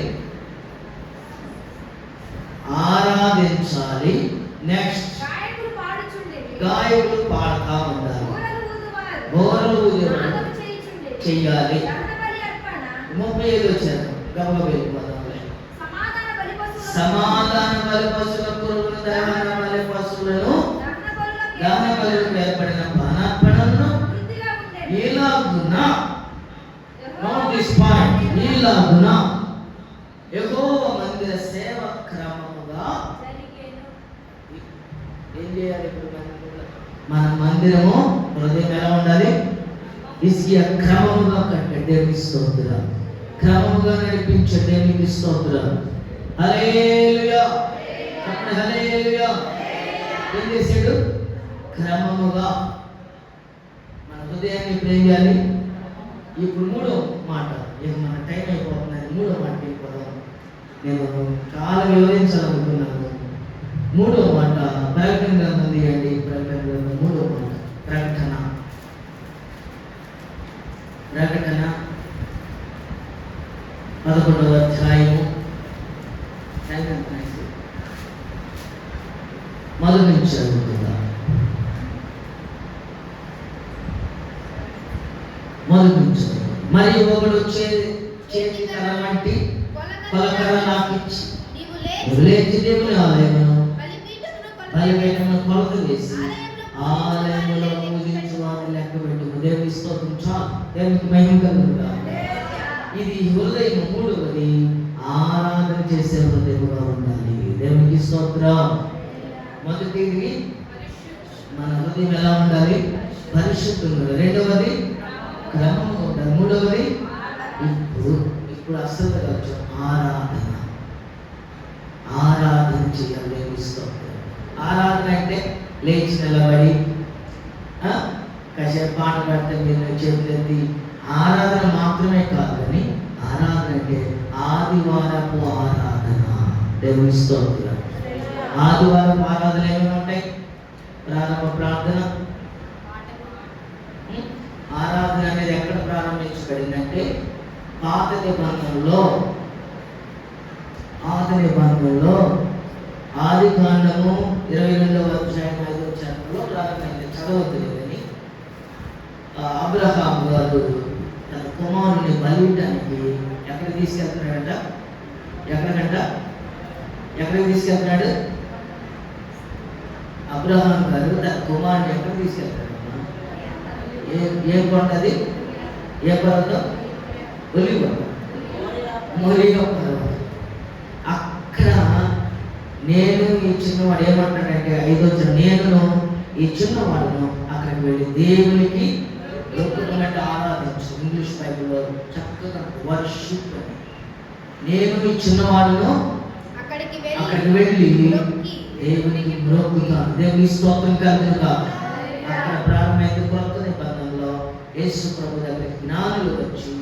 ఆరాధించాలి. నెక్స్ట్ గాయకులు పాడుతూ ఉండాలి, బోరలు చెయ్యాలి. 35 వచ్చారు. సమాధాన బలి పశువులకు దహన బలి పశువులను దహన బలులకు ఏర్పడిన పానార్పణలను ఇలాగున యెహోవా మందిర సేవ క్రమముగా ఏం చేయాలి? ఇప్పుడు మన మందిరము హృదయం ఎలా ఉండాలి? ఇసియా క్రమముగా కట్టే దేవునికి స్తోత్రం, క్రమముగా నడిపించే దేవునికి స్తోత్రం. హల్లెలూయా, హల్లెలూయా. ఏం చేశాడు? క్రమముగా మన హృదయాన్ని ఇప్పుడు ఏం చేయాలి? ఇప్పుడు 3వ మాట, ఇక మన టైం అయిపోతున్నది. 3వ మాట వెళ్ళిపోదాం. నేను చాలా వివరించాలనుకున్నాను. 3వ మాట ప్రకటన గ్రంథం తీయండి. ప్రకటన గ్రంథం 3వ మాట. ప్రకటన 11వ అధ్యాయము మొదటి నుంచి చదువుతుందా? మొదటి నుంచి. మరియు ఒకడు చేతి కర్ర వంటి కొలకర్ర నాకు ఇచ్చి లేచి దేవుని ఆలయమును బలిపీఠమును కొలత వేసి ఆలయములో పూజించు వారిని లెక్క పెట్టుము. దేవుని స్తోత్రం. చాలు, దేవునికి మహిమ కలుగుగా. ఇది హృదయం. 3వది ఆరాధన చేసే హృదయముగా ఉండాలి. దేవునికి స్తోత్రం. మొదటిది మన హృదయం ఎలా ఉండాలి? పరిశుద్ధంగా. 2వది క్రమంగా ఉండాలి. 3వది ఇప్పుడు ఇప్పుడు అసలు కొంచెం ఆరాధన చేయాలి దేవుని స్తోత్రం. ఆరాధన అంటే లేచి నిలబడి కాసేపు పాట పాడితే మీరు చేతులెత్తి ఆరాధన మాత్రమే కాదు, కానీ ఆరాధన అంటే ఆదివారపు ఆరాధన. దేవుని స్తోత్రం. ఆదివారం ఆరాధన ఏమైనా ఉంటాయి? ప్రారంభ ప్రార్థన. ఆరాధన అనేది ఎక్కడ ప్రారంభించబడిందంటే పాత నిబంధనలో ఆది కాండము 22వ అధ్యాయం 5వ వచనంలో ప్రారంభమైంది. చదవద్దు లేదని అబ్రహాం గారు తన కుమారుని బలియడానికి ఎక్కడికి తీసుకెళ్తున్నాడంట? ఎక్కడికి తీసుకెళ్తున్నాడు? అబ్రహాం గారు తన కుమారుని ఎక్కడికి తీసుకెళ్తాడు? ఏ కొండది? ఏ పర్వతం? మోరియా పర్వతం. అక్కడ నేను ఈ చిన్నవాడు ఏమంటాడంటే 5వ వచనం, నేను ఈ చిన్నవాడును అక్కడికి వెళ్ళి దేవునికి ఆరాధించు. ఇంగ్లీష్ బైబిల్లో చక్కగా వర్షిప్ అని. నేను ఈ చిన్నవాడును అక్కడికి వెళ్ళి దేవునికి మ్రొక్కుతాను. దేవుని స్తోత్రం కలుగును కాక. అక్కడ ప్రారంభమైన కొత్త నిబంధనలో యేసు ప్రభు దగ్గర జ్ఞానులు వచ్చి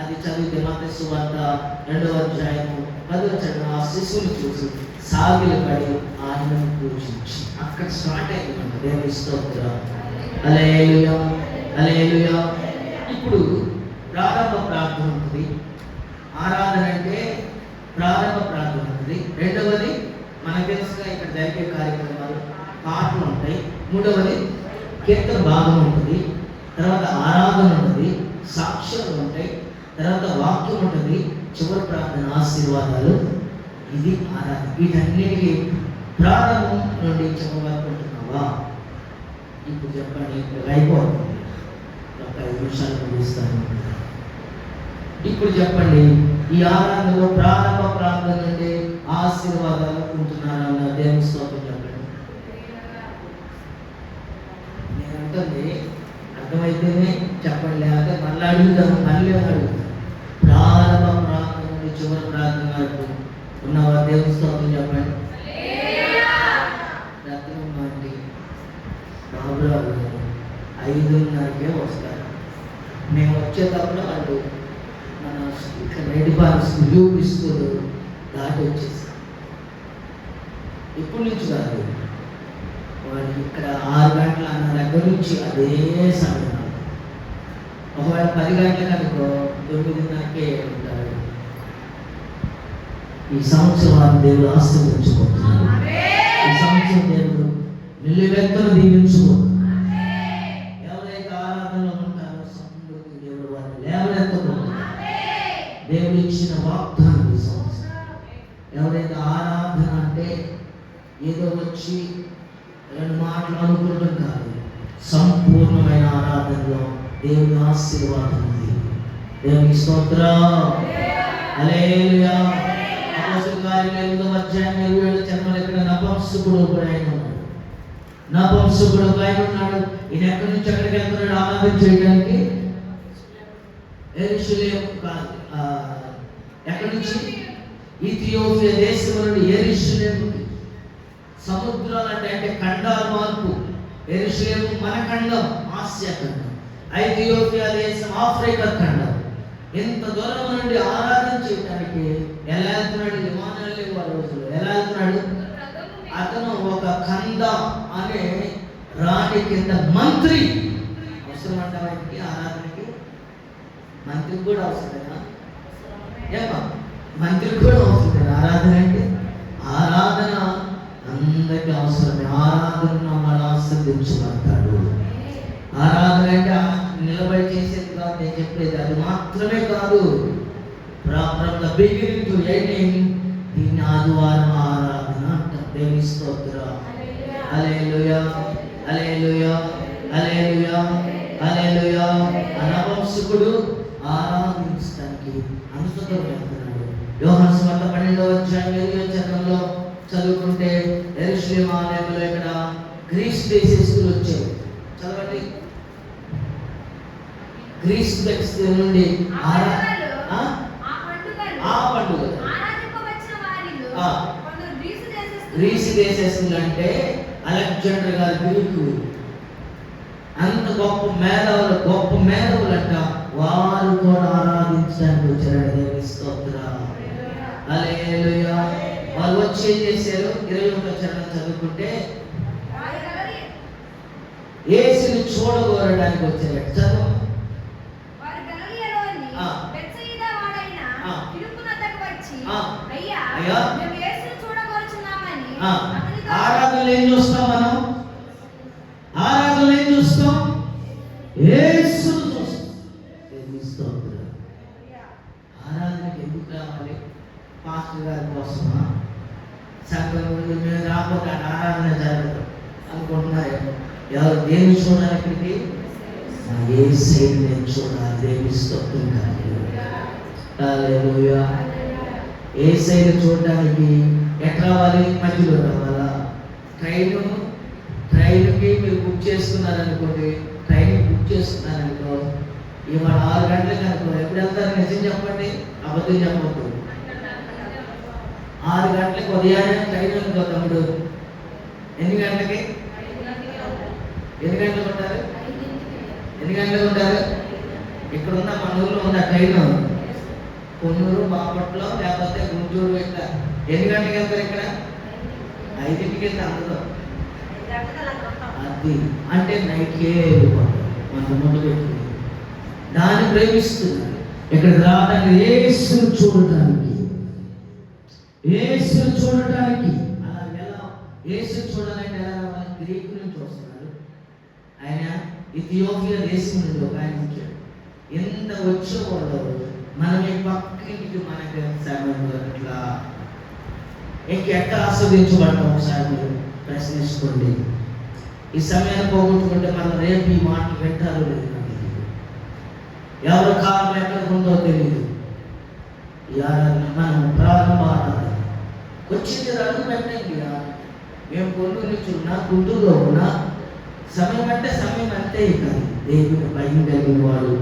అది చదివితే మత్తయి సువార్త 2వ అధ్యాయము 10వ వచనం ఆ శిశువుని చూసి సాగిలపడి ఆయనను పూజించి అక్కడ స్టార్ట్ అయింది. దేవుని స్తోత్రం. హల్లెలూయా, హల్లెలూయా. ఇప్పుడు ప్రారంభ ప్రార్థన ఉంటుంది. ఆరాధన అంటే ప్రారంభ ప్రార్థన ఉంటుంది. రెండవది మనకు తెలుసుగా ఇక్కడ జరిగే కార్యక్రమాలు, పాటలు ఉంటాయి. మూడవది కీర్తన భాగం ఉంటుంది. తర్వాత ఆరాధన ఉంటుంది, సాక్ష్యాలు ఉంటాయి, తర్వాత వాక్యం ఉంటుంది, చివరి ప్రార్థన ఆశీర్వాదాలు. ఇది ఆరాధన. వీటన్నిటికీ ప్రారంభం నుండి చెప్పగలుగుతున్నావా? ఇప్పుడు చెప్పండి. ఇప్పుడు అయిపోతుంది, ఒక 5 నిమిషాలు ముగిస్తాను. ఇప్పుడు చెప్పండి, ఈ ఆరాధనలో ప్రారంభ ప్రార్థన నుండి ఆశీర్వాదాలు ఉంటున్నారన్న దేవుని స్తోత్రం చెప్పండి. నేను అంటుంది అర్థమైతేనే చెప్పండి, లేకపోతే మళ్ళీ అడుగుతాను. ప్రారంభ ప్రార్థన నుండి చివరి ప్రార్థన వరకు ఉన్నవా? దేవుని స్తోత్రం చెప్పండి. రత్నం లాంటి బాబురావు 5:30కే వస్తారు. మేము వచ్చేటప్పుడు వాళ్ళు మన ఇక్కడ రెడ్డిపాలెం స్కూల్ దాటి వచ్చేసాం. ఇప్పటి నుంచి కాదు, వాళ్ళు ఇక్కడ 6 గంటల అన్న దగ్గర నుంచి అదే సమయం. ఒకవేళ 10 గంటలకు అనుకో 9:30కే ఉంటారు. ఈ సంవత్సరం దేవుడు ఆశీర్వదించుకుంటున్నారు. ఈ సంవత్సరం దేవుడు నిలువెత్తను దీవించుకుంటున్నారు. ఎవరైతే ఆరాధనలో ఉంటారో సమృద్ధి దేవుడు వారిని లేవనెత్తుకుంటున్నారు. దేవుడు ఇచ్చిన వాగ్దానం ఈ సంవత్సరం. ఎవరైతే ఆరాధన అంటే ఏదో వచ్చి 2 మాటలు అనుకోవడం కాదు, సంపూర్ణమైన ఆరాధనలో దేవుని ఆశీర్వాదం ఉంది. దేవుని స్తోత్రం. హల్లెలూయా. అపోస్తలుల కార్యాలు 8వ అధ్యాయం 27 చరణంలో ఇక్కడ నపుంసకుడు ఒక ఆయన ఉన్నాడు. నపుంసకుడు ఒక ఆయన ఉన్నాడు. ఈయన ఎక్కడి నుంచి ఎక్కడికి వెళ్తున్నాడు ఆరాధన చేయడానికి? యెరూషలేము కాదు, ఎక్కడి నుంచి? ఇథియోపియా దేశం నుండి యెరూషలేముకి. సముద్రాలు అంటే ఖండాల మార్పు. యెరూషలేము మన ఖండం, ఆసియా ఖండం. ఇథియోపియా దేశం ఆఫ్రికా ఖండం. ఇంత దూరం నుండి ఆరాధన చేయడానికి ఎలా వెళ్తున్నాడు? విమానాలు లేవు ఆ రోజుల్లో. ఎలా వెళ్తున్నాడు? అతను ఒక ఖండ అనే రాణి కింద మంత్రి. అవసరం అంటావా ఆయనకి ఆరాధనకి? మంత్రికి కూడా అవసరమేనా? ఏమా మంత్రికి కూడా అవసరమేనా ఆరాధన అంటే? ఆరాధన అందరికీ అవసరమే. ఆరాధన మమ్మల్ని ఆశీర్వదించబడతాడు. ఆరాధన అంటే నిలబడి చేసేది కాదు నేను చెప్పేది, అది మాత్రమే కాదు. From the beginning to ending దీన్ని ఆదివారం ఆరాధన అంటారు. దేవుని స్తోత్రం. హల్లెలూయా, హల్లెలూయా, హల్లెలూయా, హల్లెలూయా. నపుంసకుడు ఆరాధించడానికి అంతతో వెళ్తున్నాడు. యోహాను సువార్త 12వ అధ్యాయం 7వ చరణంలో చదువుకుంటే యెరూషలేము ఆలయంలో ఇక్కడ గ్రీస్ దేశస్తులు వచ్చారు. చదవండి. గ్రీస్ దేశం నుండి
ఆ పండుగ
ఆ.
కొందరు
గ్రీసు దేశస్తులు అంటే అలెగ్జాండర్ గారు గ్రీకు. అంత గొప్ప మేధావులు అంట. వారు కూడా ఆరాధించడానికి వచ్చారు. దేవుని స్తోత్రం. హల్లెలూయా. వాళ్ళు వచ్చి ఏం చేశారు? 21వ చరణం చదువుకుంటే యేసుని చూడగోరడానికి వచ్చారు. చదువు.
వారు గలిలయలోని
ఆ.
బెత్సయిదా వాడైన
ఆ.
ఫిలిప్పు వద్దకు వచ్చి,
ఆ.
అయ్యా,
అయ్యా,
మేము యేసుని చూడగోరుచున్నామని
ఆ.
అతనితో
ఆరాధనలు ఏం చూస్తాం మనం? ఆరాధనలు ఏం చూస్తాం? యేసును చూస్తాం. దేవుని స్తోత్రం. ఆరాధనకి ఎందుకు రావాలి? పాస్టర్ గారి కోసమా? సంఘం ముందు మేము రాకపోతే ఆరాధన జరగదు అనుకుంటున్నారు. ఎవరు దేన్ని చూడాలి? ఇక్కడికి యేసయ్యని నేను చూడాలి. దేవుని స్తోత్రం. హల్లెలూయా. యేసయ్యని చూడడానికి ఎట్లా రావాలి? మధ్యలో రావాలా? ట్రైన్కి మీరు బుక్ చేసుకున్నారనుకోండి. ట్రైన్ బుక్ చేసుకున్నారనుకో, ఇవాళ 6 గంటలకు అనుకో, ఎప్పుడు వెళ్తారు? నిజం చెప్పండి, అబద్ధం చెప్పద్దు. 6 గంటలకు ఉదయాన్నే ట్రైన్ అనుకో తమ్ముడు. ఎన్ని గంటలకి ఉంటారు? ఎన్ని గంటలకు ఉంటారు? ఇక్కడ ఉన్న మన ఊళ్ళో ఉన్న ట్రైన్ కొన్నూరు, బాపట్ల, లేకపోతే గుంటూరు ఇట్లా ఎన్ని గంటలకు వెళ్తారు? ఇక్కడ 5ంటికి వెళ్తే అందరూ అది అంటే నైట్కే వెళ్ళిపోతారు. మన ముందు పెట్టుకుని దాన్ని ప్రేమిస్తున్నారు. ఇక్కడ రావడానికి యేసును చూడటానికి అలా ఎలా యేసును చూడాలంటే ఎలా రావాలి? గ్రీకు నుంచి వస్తున్నారు. ఆయన ఇథియోపియా దేశం నుండి ఒక ఆయన వచ్చాడు. ఎంత వచ్చేవాళ్ళు మనం ఈ పక్కింటికి మనకి సమయం అట్లా ఎట్లా ఆస్వాదించబడతాం? ఒకసారి మీరు ప్రశ్నించుకోండి. ఈ సమయాన్ని పోగొట్టుకుంటే మనం రేపు ఈ మాటలు వింటారో లేదు నాకు తెలియదు. ఎవరి కాలం ఎక్కడికి ఉందో తెలియదు. ఈ ఆరాధన మనం ప్రారంభ ఆరాధన వచ్చింది అడుగు పెట్టండి. మేము కొన్నూరు నుంచి ఉన్నా, గుంటూరులో ఉన్నా, సమయం అంటే సమయం అంతే. కాదు, దేవుని భయం కలిగిన వాడు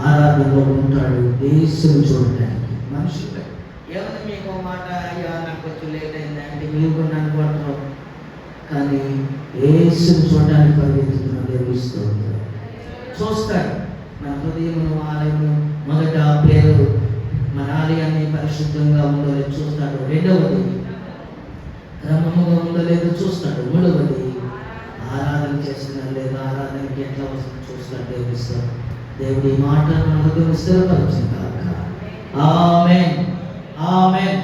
ఆరాధనలో ఉంటాడు. దేశం చూడటానికి మనుషులు ఏమన్నా మీకు మాట, అయ్యా నాకు కొంచెం లేట్ అయింది అంటే మీరు కూడా అనుకుంటారు. కానీ యేసుని చూడడానికి పరిగెత్తుతున్న దేవుని స్తోత్రం. చూస్తాడు మన హృదయమును, ఆలయము. మొదట పేరు మన ఆలయాన్ని పరిశుద్ధంగా ఉందో లేదో చూస్తాడు. 2వది క్రమముగా ఉందో లేదో చూస్తాడు. 3వది ఆరాధన చేస్తున్నారు లేదా, ఆరాధనకి ఎట్లా వస్తుందో చూస్తాడు. దేవుని స్తోత్రం. దేవుడి మాట మన హృదయం స్థిరపరచును కాక. ఆమేన్. ఆమేన్.